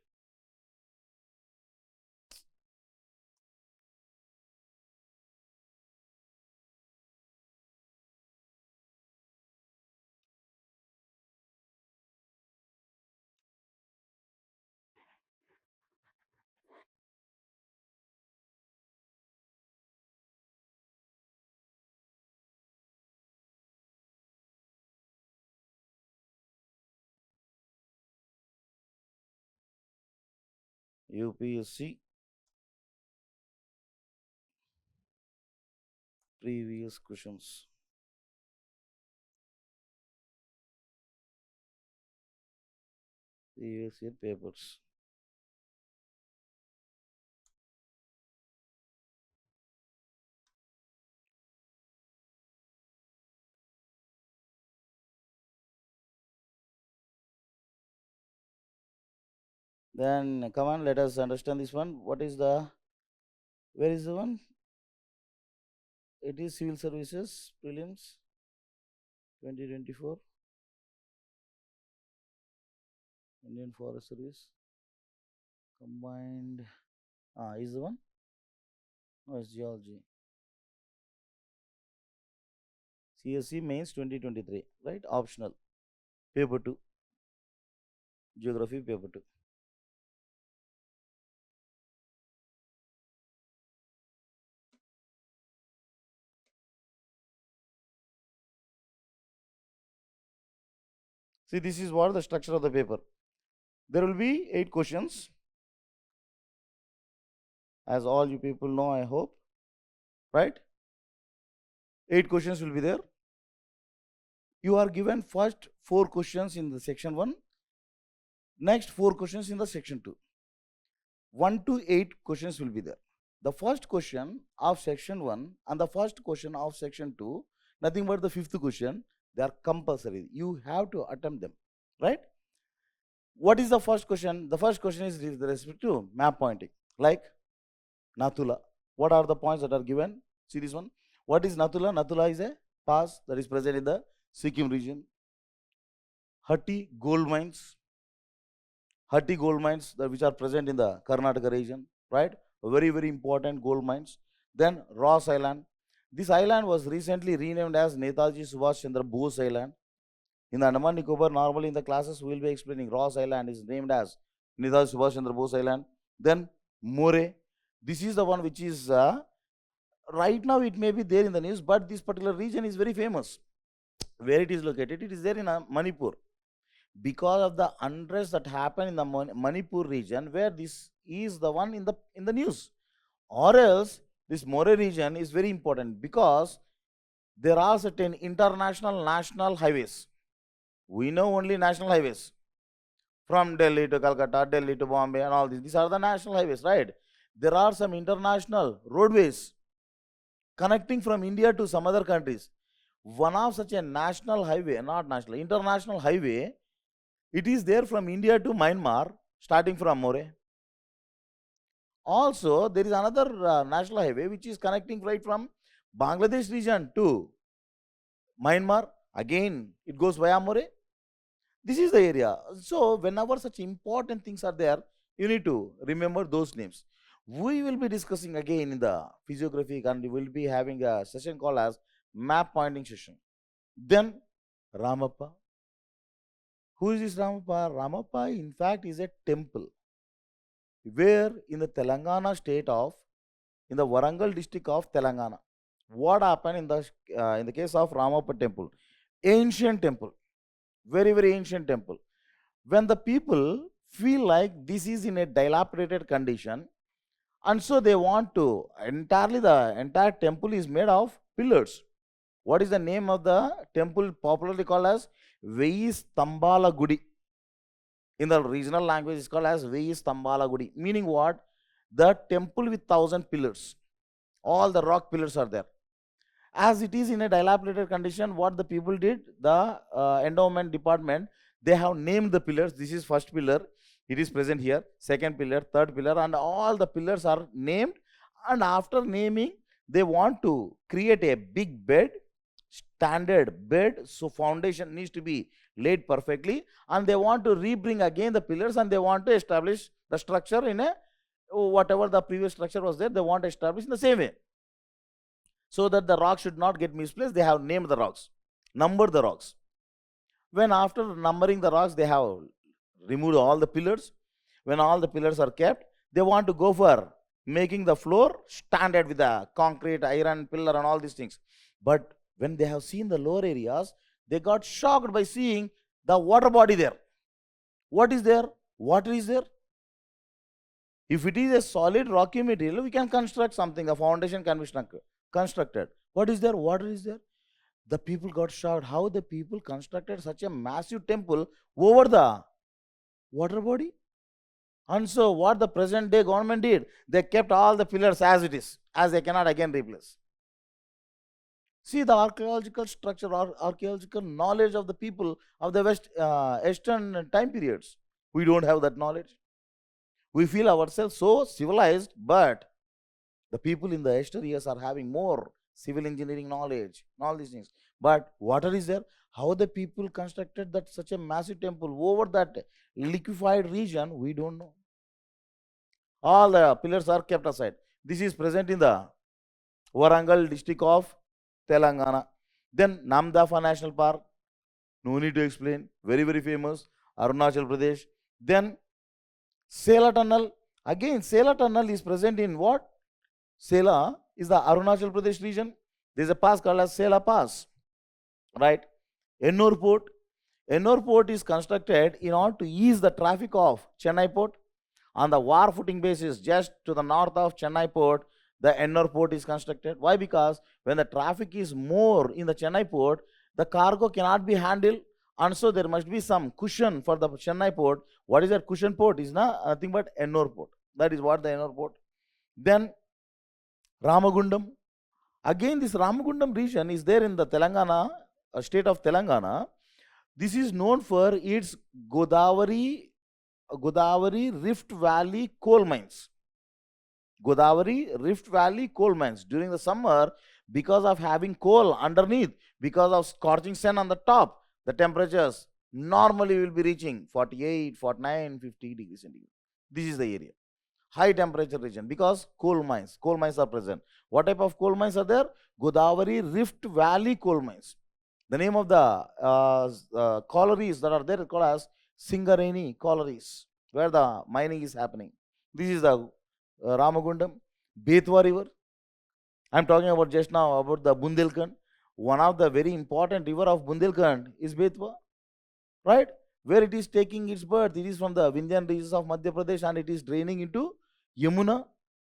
UPSC previous questions. Previous year papers. Then come on, let us understand this one. What is the, where is the one? It is civil services prelims 2024. Indian Forest Service combined. Is the one? No, it's geology. CSC mains 2023, right? Optional. Paper 2. Geography paper 2. See, this is what the structure of the paper. There will be 8 questions. As all you people know, I hope. Right? 8 questions will be there. You are given first 4 questions in the section 1. Next 4 questions in the section 2. 1 to 8 questions will be there. The first question of section 1 and the first question of section 2, nothing but the 5th question, they are compulsory. You have to attempt them. Right? What is the first question? The first question is with respect to map pointing. Like Nathula. What are the points that are given? See this one. What is Nathula? Nathula is a pass that is present in the Sikkim region. Hatti gold mines. Hatti gold mines which are present in the Karnataka region. Right? Very, very important gold mines. Then Ross Island. This island was recently renamed as Netaji Subhash Chandra Bose Island. In the Andaman Nicobar, normally in the classes, we will be explaining Ross Island is named as Netaji Subhash Chandra Bose Island. Then More. This is the one which is, right now it may be there in the news, but this particular region is very famous. Where it is located? It is there in Manipur. Because of the unrest that happened in the Manipur region, where this is the one in the news. Or else, this More region is very important because there are certain international national highways. We know only national highways from Delhi to Calcutta, Delhi to Bombay, and all these. These are the national highways, right? There are some international roadways connecting from India to some other countries. One of such a national highway, not national, international highway, it is there from India to Myanmar, starting from More. Also, there is another national highway which is connecting right from Bangladesh region to Myanmar. Again, it goes via More. This is the area. So, whenever such important things are there, you need to remember those names. We will be discussing again in the physiography and we will be having a session called as map pointing session. Then Ramappa. Who is this Ramappa? Ramappa, in fact, is a temple where in the Telangana state of, in the Warangal district of Telangana. What happened in the case of Ramappa temple? Ancient temple. Very, very ancient temple. When the people feel like this is in a dilapidated condition, and so they want to, the entire temple is made of pillars. What is the name of the temple popularly called as Veyi Stambala Gudi? In the regional language, it's called as Veyi Stambala Gudi. Meaning what? The temple with 1,000 pillars. All the rock pillars are there. As it is in a dilapidated condition, what the people did, the endowment department, they have named the pillars. This is first pillar. It is present here. Second pillar, third pillar, and all the pillars are named. And after naming, they want to create a big bed, standard bed. So foundation needs to be laid perfectly. And they want to rebring again the pillars and they want to establish the structure in a, whatever the previous structure was there, they want to establish in the same way. So that the rocks should not get misplaced, they have named the rocks, numbered the rocks. When after numbering the rocks, they have removed all the pillars. When all the pillars are kept, they want to go for making the floor standard with the concrete, iron, pillar and all these things. But when they have seen the lower areas, they got shocked by seeing the water body there. What is there? Water is there. If it is a solid rocky material, we can construct something, a foundation can be constructed. What is there? Water is there. The people got shocked how the people constructed such a massive temple over the water body. And so what the present day government did, they kept all the pillars as it is, as they cannot again replace. See the archaeological structure or archaeological knowledge of the people of the Western time periods. We don't have that knowledge. We feel ourselves so civilized, but the people in the yesteryears are having more civil engineering knowledge and all these things. But water is there. How the people constructed that such a massive temple over that liquefied region, we don't know. All the pillars are kept aside. This is present in the Warangal district of Telangana. Then Namdafa National Park, no need to explain, very, very famous. Arunachal Pradesh. Then Sela Tunnel. Again, Sela Tunnel is present in what? Sela is the Arunachal Pradesh region. There is a pass called as Sela Pass, right? Ennore Port. Ennore Port is constructed in order to ease the traffic of Chennai Port. On the war footing basis, just to the north of Chennai Port, the Ennore Port is constructed. Why? Because when the traffic is more in the Chennai Port, the cargo cannot be handled, and so there must be some cushion for the Chennai Port. What is that cushion port? Is nothing but Ennore Port. That is what the Ennore Port. Then Ramagundam. Again, this Ramagundam region is there in the Telangana, state of Telangana. This is known for its Godavari Rift Valley coal mines. Godavari Rift Valley coal mines. During the summer, because of having coal underneath, because of scorching sun on the top, the temperatures normally will be reaching 48, 49, 50 degrees centigrade. This is the area. High temperature region because coal mines are present. What type of coal mines are there? Godavari Rift Valley coal mines. The name of the collieries that are there called as Singareni collieries, where the mining is happening. This is the Ramagundam, Betwa river. I am talking about just now about the Bundelkhand. One of the very important river of Bundelkhand is Betwa, right? Where it is taking its birth. It is from the Vindhyan regions of Madhya Pradesh and it is draining into Yamuna.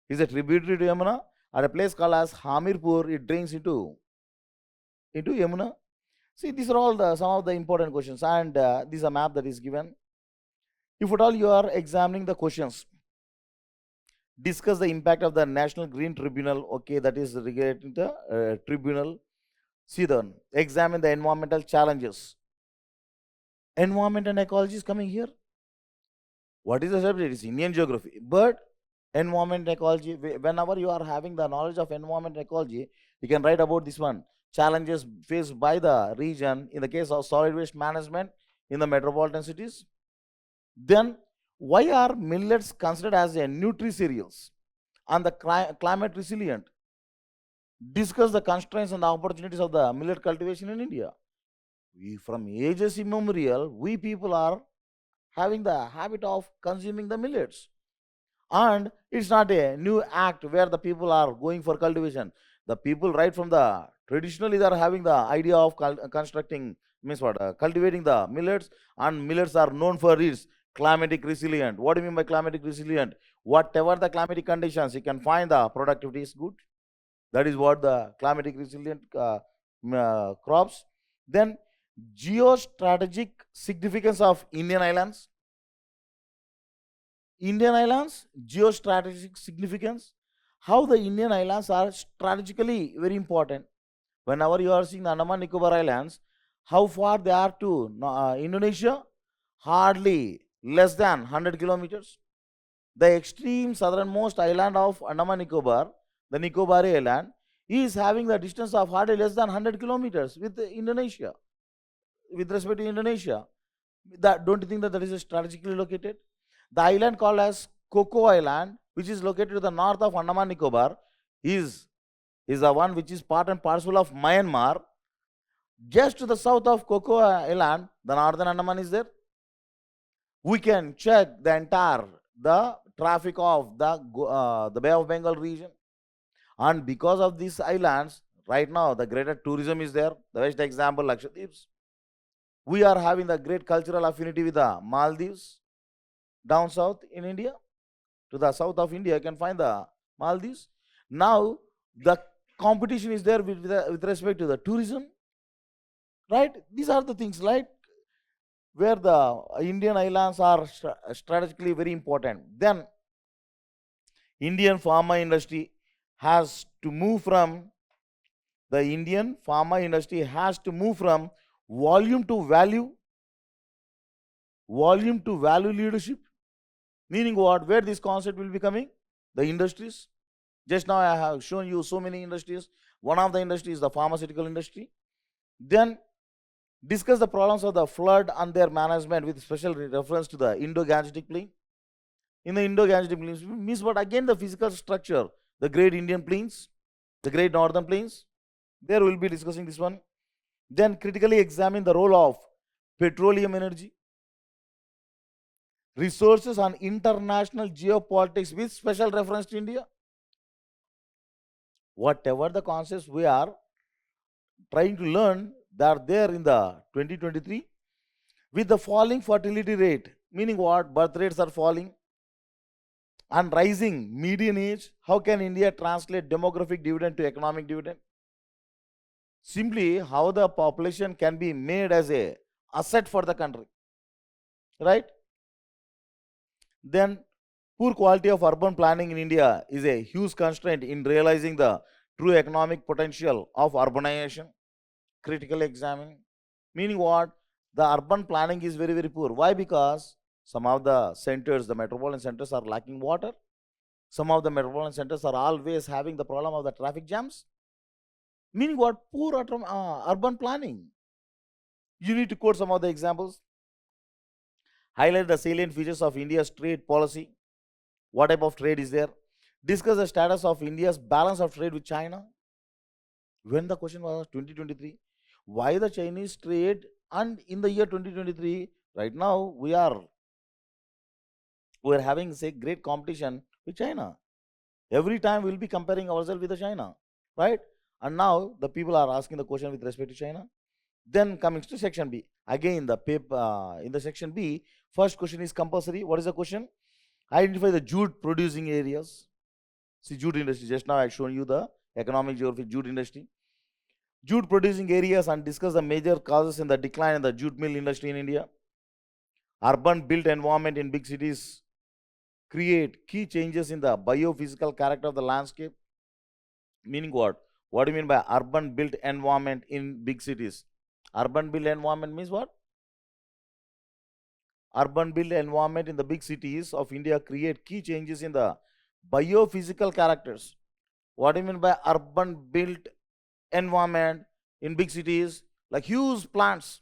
It is a tributary to Yamuna. At a place called as Hamirpur, it drains into Yamuna. See, these are all some of the important questions, and this is a map that is given. If at all you are examining the questions, discuss the impact of the National Green Tribunal. Okay, that is regulating the tribunal. See, then examine the environmental challenges. Environment and ecology is coming here. What is the subject? It is Indian geography, but environment and ecology. Whenever you are having the knowledge of environment and ecology, you can write about this one. Challenges faced by the region in the case of solid waste management in the metropolitan cities. Then, why are millets considered as a nutri-cereals and the climate resilient? Discuss the constraints and the opportunities of the millet cultivation in India. From ages immemorial, we people are having the habit of consuming the millets. And it's not a new act where the people are going for cultivation. The people right from the traditionally they are having the idea of constructing means what cultivating the millets, and millets are known for its climatic resilient. What do you mean by climatic resilient? Whatever the climatic conditions, you can find the productivity is good. That is what the climatic resilient crops. Then geostrategic significance of Indian islands. Indian islands, geostrategic significance. How the Indian islands are strategically very important. Whenever you are seeing the Andaman Nicobar Islands, how far they are to Indonesia? Hardly less than 100 kilometers. The extreme southernmost island of Andaman Nicobar, the Nicobar Island, is having the distance of hardly less than 100 kilometers with Indonesia. With respect to Indonesia, don't you think that is strategically located? The island called as Coco Island, which is located to the north of Andaman Nicobar, is the one which is part and parcel of Myanmar. Just to the south of Coco Island, the northern Andaman is there. We can check the traffic of the Bay of Bengal region. And because of these islands, right now the greater tourism is there. The best example, Lakshadweeps. We are having the great cultural affinity with the Maldives down south in India. To the south of India, you can find the Maldives. Now, the competition is there with respect to the tourism, right? These are the things, right? Where the Indian islands are strategically very important. Then, Indian pharma industry has to move from volume to value leadership. Meaning what? Where this concept will be coming? The industries. Just now I have shown you so many industries. One of the industries is the pharmaceutical industry. Then discuss the problems of the flood and their management with special reference to the Indo-Gangetic Plain. In the Indo-Gangetic Plains means what? Again the physical structure, the great Indian plains, the great northern plains. There we will be discussing this one. Then critically examine the role of petroleum energy, resources on international geopolitics with special reference to India. Whatever the concepts we are trying to learn, they are there in the 2023. With the falling fertility rate, meaning what? Birth rates are falling and rising median age, how can India translate demographic dividend to economic dividend? Simply how the population can be made as a asset for the country, right? Then poor quality of urban planning in India is a huge constraint in realizing the true economic potential of urbanization. Critically examining, meaning what? The urban planning is very, very poor. Why? Because some of the centers, the metropolitan centers, are lacking water. Some of the metropolitan centers are always having the problem of the traffic jams. Meaning what? Poor urban planning. You need to quote some of the examples. Highlight the salient features of India's trade policy. What type of trade is there? Discuss the status of India's balance of trade with China. When the question was 2023, why the Chinese trade? And in the year 2023, right now we are having, say, great competition with China. Every time we'll be comparing ourselves with the China, right? And now the people are asking the question with respect to China. Then coming to section B, again the paper in the section B, first question is compulsory. What is the question? Identify the jute producing areas. See, jute industry. Just now I shown you the economic geography jute industry. Jute producing areas and discuss the major causes in the decline in the jute mill industry in India. Urban built environment in big cities create key changes in the biophysical character of the landscape. Meaning what? What do you mean by urban built environment in big cities? Urban built environment means what? Urban built environment in the big cities of India create key changes in the biophysical characters. What do you mean by urban built environment in big cities? Like huge plants,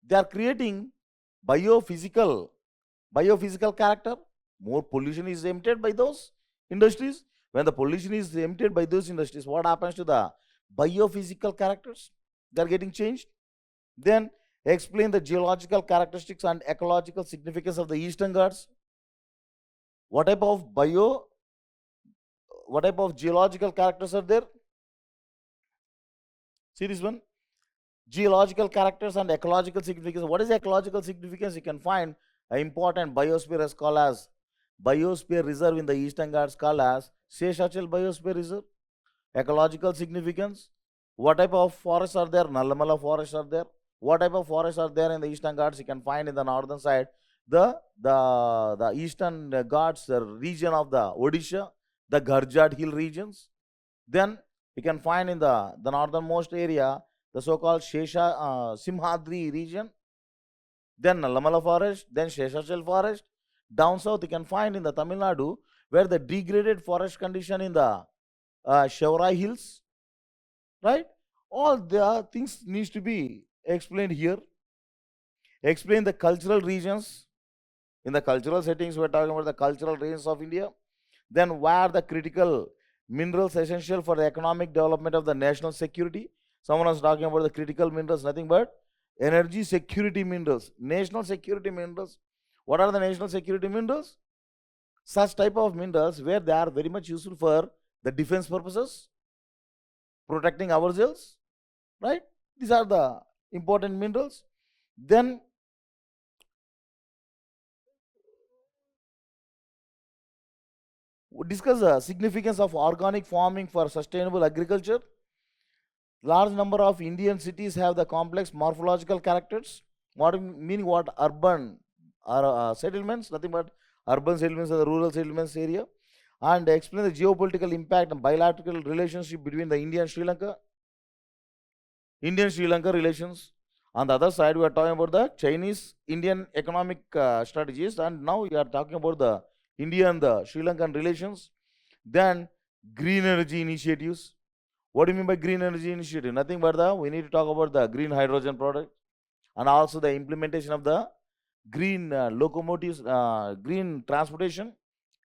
they are creating biophysical character. More pollution is emitted by those industries. When the pollution is emitted by those industries, what happens to the biophysical characters? They are getting changed. Then explain the geological characteristics and ecological significance of the Eastern Ghats. What type of geological characters are there? See this one. Geological characters and ecological significance. What is ecological significance? You can find an important biosphere as called as Biosphere Reserve in the Eastern Ghats called as Sheshachal Biosphere Reserve. Ecological significance. What type of forests are there? Nallamala forests are there. What type of forests are there in the Eastern Ghats? You can find in the northern side the Eastern Ghats region of the Odisha, the Garjat hill regions. Then you can find in the northernmost area the so-called Simhadri region, then Nallamala forest, then Sheshachal forest. Down south you can find in the Tamil Nadu where the degraded forest condition in the Shaurai hills, right? All the things needs to be explained here. Explain the cultural regions. In the cultural settings, we are talking about the cultural regions of India. Then where the critical minerals essential for the economic development of the national security. Someone was talking about the critical minerals, nothing but energy security minerals, national security minerals. What are the national security minerals? Such type of minerals where they are very much useful for the defense purposes, protecting ourselves, right? These are the important minerals. Then discuss the significance of organic farming for sustainable agriculture. Large number of Indian cities have the complex morphological characters. What meaning what? Urban settlements, nothing but urban settlements or the rural settlements area. And explain the geopolitical impact and bilateral relationship between the India and Sri Lanka. Indian Sri Lanka relations. On the other side, we are talking about the Chinese Indian economic strategies, and now we are talking about the India and the Sri Lankan relations. Then green energy initiatives. What do you mean by green energy initiative? Nothing but we need to talk about the green hydrogen product and also the implementation of the green locomotives, green transportation,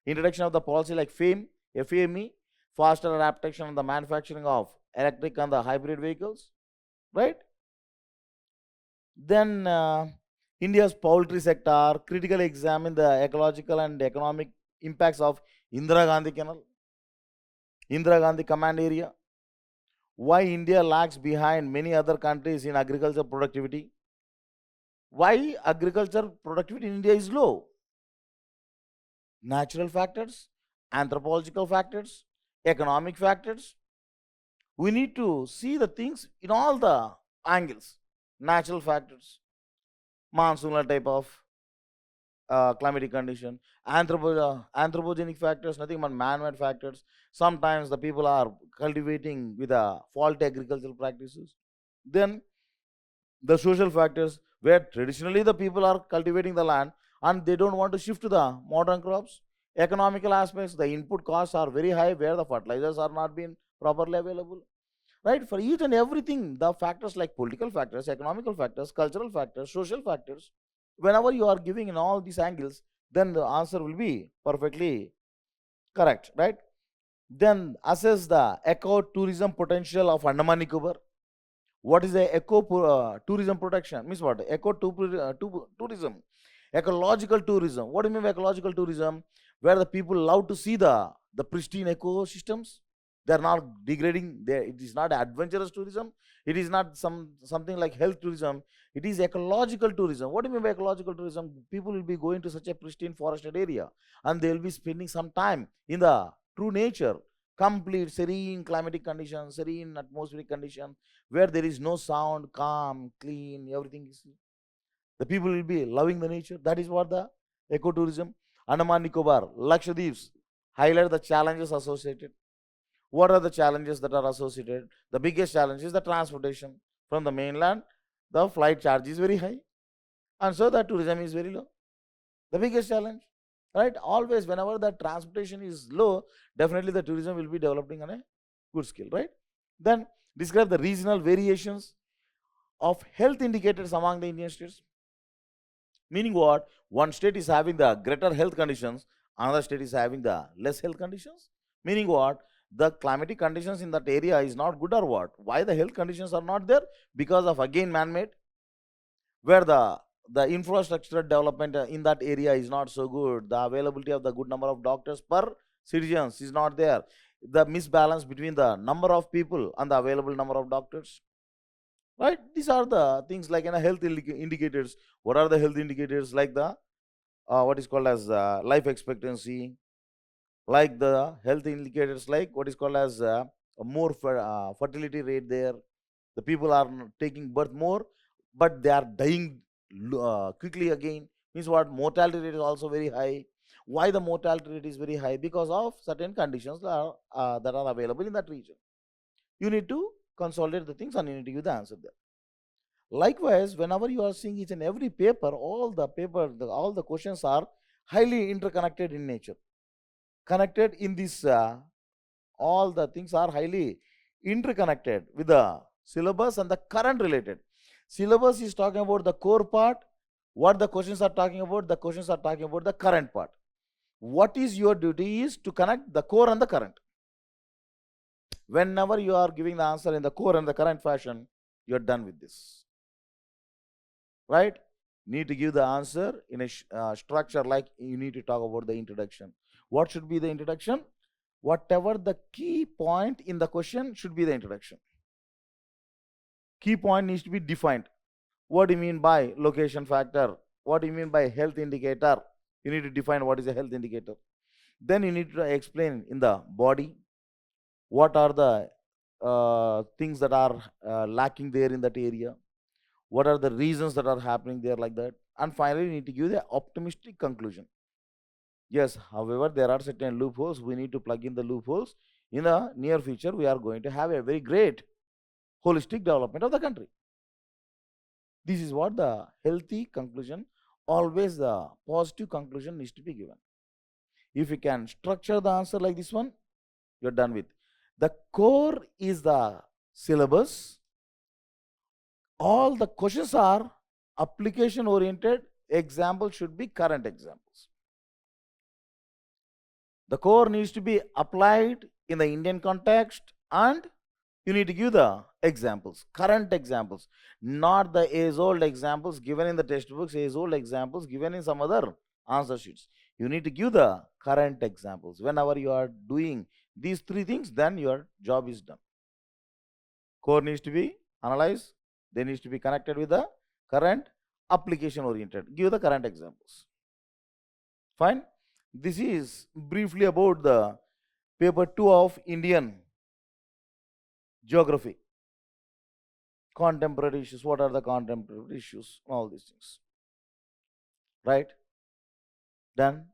introduction of the policy like FAME, faster adaptation of the manufacturing of electric and the hybrid vehicles, right? Then India's poultry sector critically examine the ecological and economic impacts of Indira Gandhi Canal, Indira Gandhi Command Area. Why India lags behind many other countries in agriculture productivity? Why agriculture productivity in India is low? Natural factors, anthropological factors, economic factors. We need to see the things in all the angles. Natural factors, monsoonal type of climatic condition, anthropogenic factors, nothing but man-made factors. Sometimes the people are cultivating with faulty agricultural practices. Then the social factors, where traditionally the people are cultivating the land and they don't want to shift to the modern crops. Economical aspects, the input costs are very high where the fertilizers are not being properly available. Right? For each and everything, the factors like political factors, economical factors, cultural factors, social factors, whenever you are giving in all these angles, then the answer will be perfectly correct, right? Then assess the eco tourism potential of Andaman Nicobar. What is the tourism protection? Means what? Tourism, ecological tourism. What do you mean by ecological tourism? Where the people love to see the pristine ecosystems. They are not degrading. It is not adventurous tourism. It is not something like health tourism. It is ecological tourism. What do you mean by ecological tourism? People will be going to such a pristine forested area, and they will be spending some time in the true nature, complete serene climatic conditions, serene atmospheric conditions, where there is no sound, calm, clean, everything is. The people will be loving the nature. That is what the ecotourism. Andaman Nicobar, Lakshadweeps highlight the challenges associated. What are the challenges that are associated? The biggest challenge is the transportation from the mainland. The flight charge is very high, and so the tourism is very low. The biggest challenge, right? Always, whenever the transportation is low, definitely the tourism will be developing on a good scale, right? Then describe the regional variations of health indicators among the Indian states. Meaning what? One state is having the greater health conditions, another state is having the less health conditions. Meaning what? The climatic conditions in that area is not good or what? Why the health conditions are not there? Because of again man-made, where the infrastructure development in that area is not so good. The availability of the good number of doctors per citizens is not there. The misbalance between the number of people and the available number of doctors, right? These are the things like health indicators. What are the health indicators? Like the what is called as life expectancy, like the health indicators like what is called as a more fertility rate there. The people are taking birth more, but they are dying quickly again. Means what? Mortality rate is also very high. Why the mortality rate is very high? Because of certain conditions that are available in that region. You need to consolidate the things and you need to give the answer there. Likewise, whenever you are seeing each and every paper, all the questions are highly interconnected in nature. Connected in this, all the things are highly interconnected with the syllabus and the current related. Syllabus is talking about the core part. What the questions are talking about? The questions are talking about the current part. What is your duty is to connect the core and the current. Whenever you are giving the answer in the core and the current fashion, you are done with this. Right? Need to give the answer in a structure like you need to talk about the introduction. What should be the introduction? Whatever the key point in the question should be the introduction. Key point needs to be defined. What do you mean by location factor? What do you mean by health indicator? You need to define what is a health indicator. Then you need to explain in the body what are the things that are lacking there in that area. What are the reasons that are happening there like that? And finally, you need to give the optimistic conclusion. Yes, however, there are certain loopholes. We need to plug in the loopholes. In the near future, we are going to have a very great holistic development of the country. This is what the healthy conclusion, always the positive conclusion needs to be given. If you can structure the answer like this one, you're done with. The core is the syllabus. All the questions are application oriented. Examples should be current examples. The core needs to be applied in the Indian context, and you need to give the examples, current examples, not the age-old examples given in the textbooks, age-old examples given in some other answer sheets. You need to give the current examples. Whenever you are doing these three things, then your job is done. Core needs to be analyzed, they needs to be connected with the current, application oriented. Give the current examples. Fine. This is briefly about the paper 2 of Indian geography. Contemporary issues. What are the contemporary issues? All these things. Right? Done.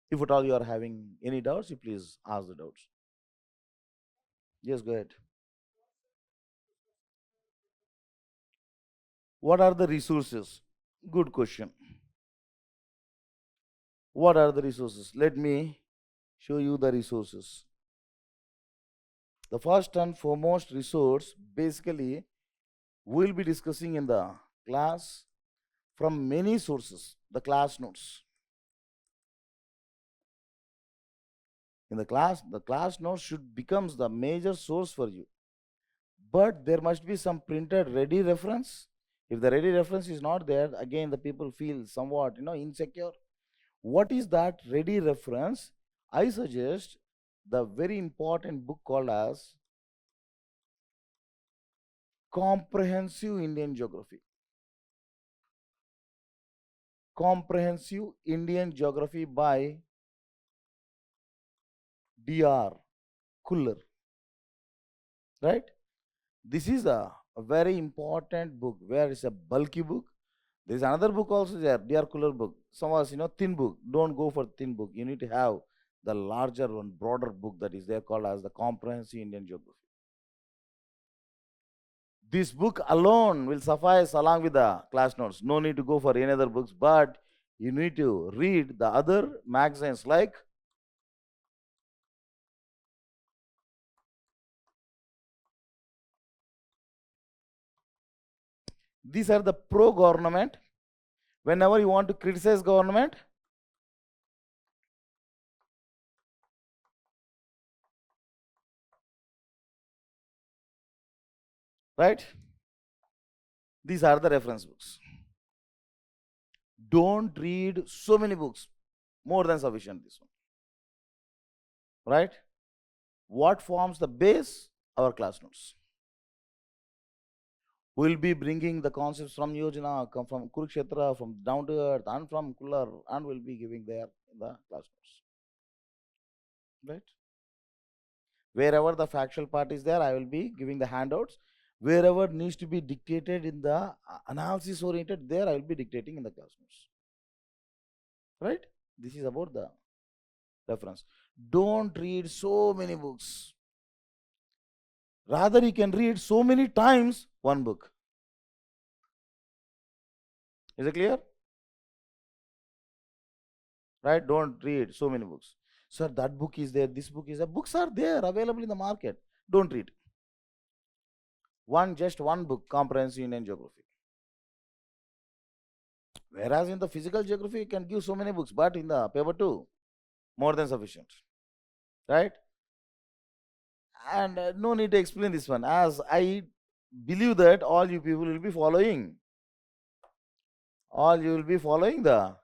If at all you are having any doubts, you please ask the doubts. Yes, go ahead. What are the resources? Good question. What are the resources? Let me show you the resources. The first and foremost resource, basically, we'll be discussing in the class from many sources, the class notes. In the class notes should becomes the major source for you. But there must be some printed ready reference. If the ready reference is not there, again the people feel somewhat insecure. What is that ready reference? I suggest the very important book called as Comprehensive Indian Geography. Comprehensive Indian Geography by D.R. Kuller. Right? This is a very important book where it's a bulky book. There is another book also there, D.R. Kuller book. Some of us, thin book. Don't go for thin book. You need to have the larger one, broader book that is there called as the Comprehensive Indian Geography. This book alone will suffice along with the class notes. No need to go for any other books, but you need to read the other magazines like these are the pro-government. Whenever you want to criticize government, right? These are the reference books. Don't read so many books, more than sufficient this one. Right? What forms the base? Our class notes. We'll be bringing the concepts from Yojana, from Kurukshetra, from down to earth, and from Kular, and we'll be giving there in the class notes. Right? Wherever the factual part is there, I will be giving the handouts. Wherever needs to be dictated in the analysis oriented, there I will be dictating in the class notes. Right? This is about the reference. Don't read so many books. Rather, you can read so many times one book. Is it clear? Right? Don't read so many books. Sir, that book is there, this book is there. Books are there, available in the market. Don't read. Just one book, Comprehensive Indian Geography. Whereas in the physical geography, you can give so many books, but in the paper 2, more than sufficient. Right? And no need to explain this one, as I believe that all you people will be following. All you will be following the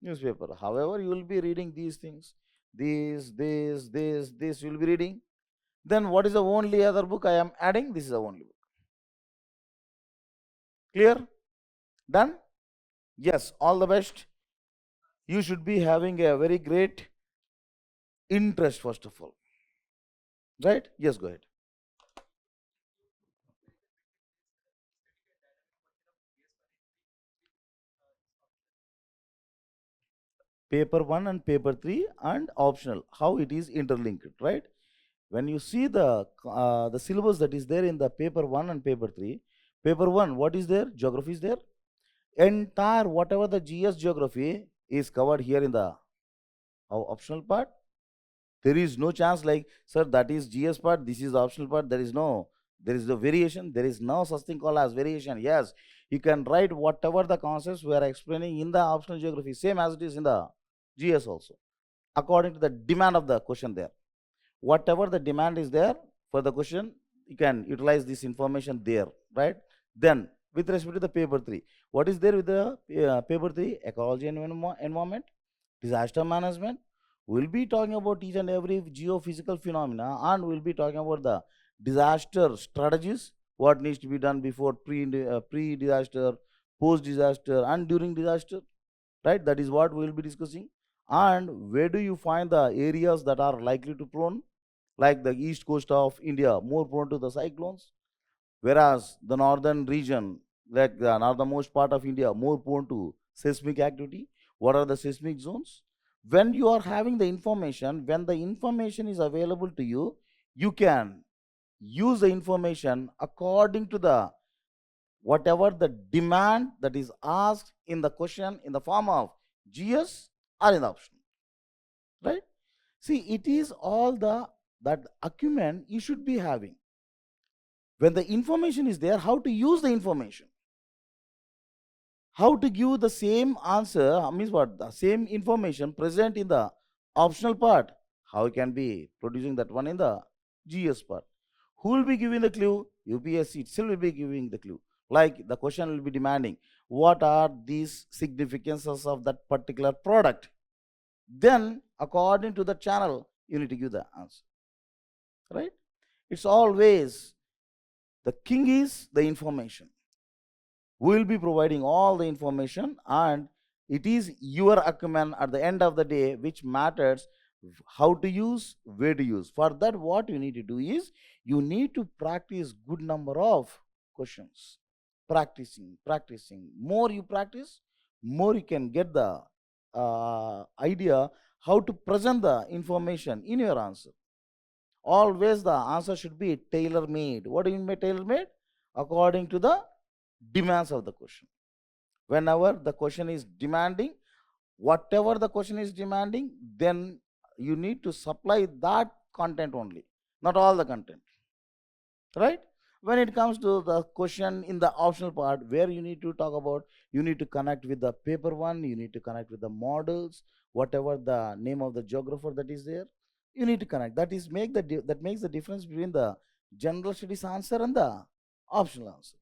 newspaper. However, you will be reading these things. This you will be reading. Then what is the only other book I am adding? This is the only book. Clear? Done? Yes, all the best. You should be having a very great interest first of all. Right? Yes, go ahead. Paper 1 and paper 3 and optional. How it is interlinked, right? When you see the syllabus that is there in the paper 1 and paper 3, paper 1, what is there? Geography is there. Entire whatever the GS geography is covered here in the optional part. There is no chance like, sir, that is GS part, this is the optional part. There is the variation. There is no such thing called as variation. Yes, you can write whatever the concepts we are explaining in the optional geography, same as it is in the GS also, according to the demand of the question there. Whatever the demand is there for the question, you can utilize this information there, right? Then, with respect to the paper 3, what is there with the paper 3? Ecology and environment, disaster management. We'll be talking about each and every geophysical phenomena, and we'll be talking about the disaster strategies, what needs to be done before pre-disaster, post-disaster, and during disaster, right? That is what we'll be discussing. And where do you find the areas that are likely to prone, like the east coast of India, more prone to the cyclones, whereas the northern region, like the northernmost part of India, more prone to seismic activity. What are the seismic zones? When you are having the information, when the information is available to you, you can use the information according to the whatever the demand that is asked in the question in the form of GS or in the option, right? See, it is all the that acumen you should be having. When the information is there, how to use the information, how to give the same answer, means what, the same information present in the optional part, how you can be producing that one in the GS part. Who will be giving the clue? UPSC itself will be giving the clue. Like the question will be demanding, what are these significances of that particular product? Then, according to the channel, you need to give the answer, right? It's always the king is the information. We will be providing all the information, and it is your acumen at the end of the day which matters how to use, where to use. For that, what you need to do is you need to practice good number of questions. Practicing. More you practice, more you can get the idea how to present the information in your answer. Always the answer should be tailor made. What do you mean by tailor made? According to the demands of the question. Whenever the question is demanding, whatever the question is demanding, then you need to supply that content only, not all the content, right? When it comes to the question in the optional part, where you need to talk about, you need to connect with the paper 1, you need to connect with the models, whatever the name of the geographer that is there, you need to connect. That is that makes the difference between the general studies answer and the optional answer,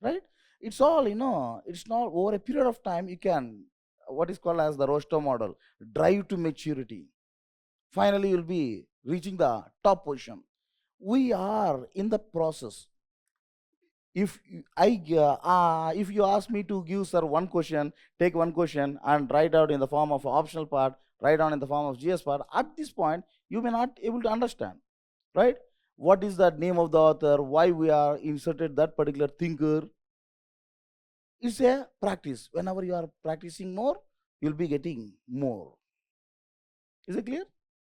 right? It's all, it's not over a period of time you can, what is called as the roster model, drive to maturity. Finally, you'll be reaching the top position. We are in the process. If you ask me to give sir one question, take one question and write out in the form of optional part, write down in the form of GS part, at this point you may not able to understand, right? What is the name of the author, why we are inserted that particular thinker. It's a practice. Whenever you are practicing more, you'll be getting more. Is it clear?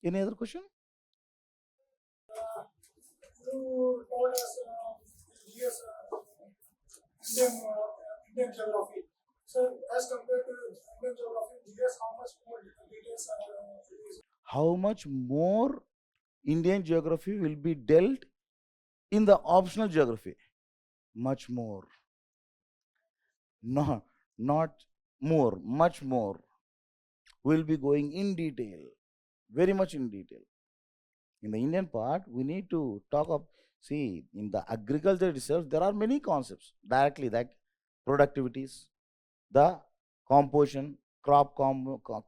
Any other question?
You told us yes, Indian geography. So, as compared to Indian geography, GS, how much more details are released?
How much more Indian geography will be dealt in the optional geography? Much more. No, not more, much more. We'll be going in detail, very much in detail. In the Indian part, we need to talk of, see, in the agriculture itself, there are many concepts directly, like productivities, the composition,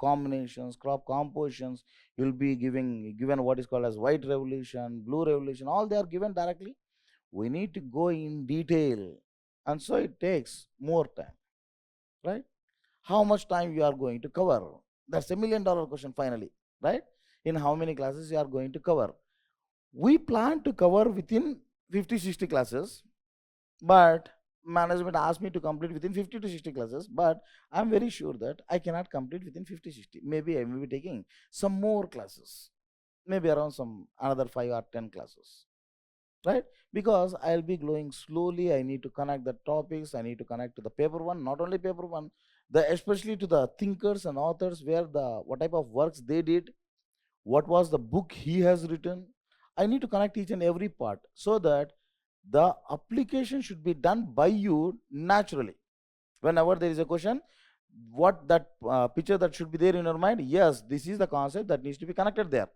combinations, crop compositions. You'll be given what is called as white revolution, blue revolution, all they are given directly. We need to go in detail, and so it takes more time, right? How much time you are going to cover? That's $1 million question finally, right? In how many classes you are going to cover? We plan to cover within 50-60 classes, but management asked me to complete within 50 to 60 classes, but I'm very sure that I cannot complete within 50-60. Maybe I may be taking some more classes. maybe around some another 5 or 10 classes, right? Because I'll be going slowly. I need to connect the topics. I need to connect to the paper one, not only paper one, the especially to the thinkers and authors, where the what type of works they did, what was the book he has written. I need to connect each and every part so that the application should be done by you naturally. Whenever there is a question, what that picture that should be there in your mind, yes, this is the concept that needs to be connected there.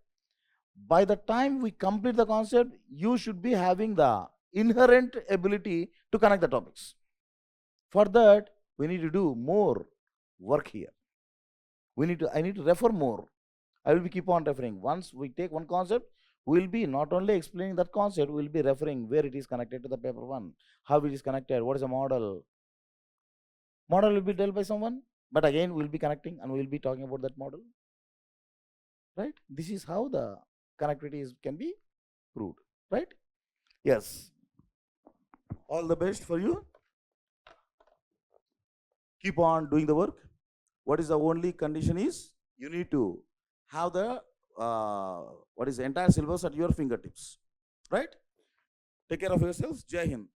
By the time we complete the concept, you should be having the inherent ability to connect the topics. For that, we need to do more work here. I need to refer more. I will be keep on referring. Once we take one concept, we will be not only explaining that concept, we will be referring where it is connected to the paper one, how it is connected, what is the model. Model will be dealt by someone, but again we'll be connecting and we'll be talking about that model. Right? This is how the connectivity can be proved. Right? Yes. All the best for you. Keep on doing the work. What is the only condition is you need to have the what is the entire syllabus at your fingertips. Right? Take care of yourselves. Jai Hind.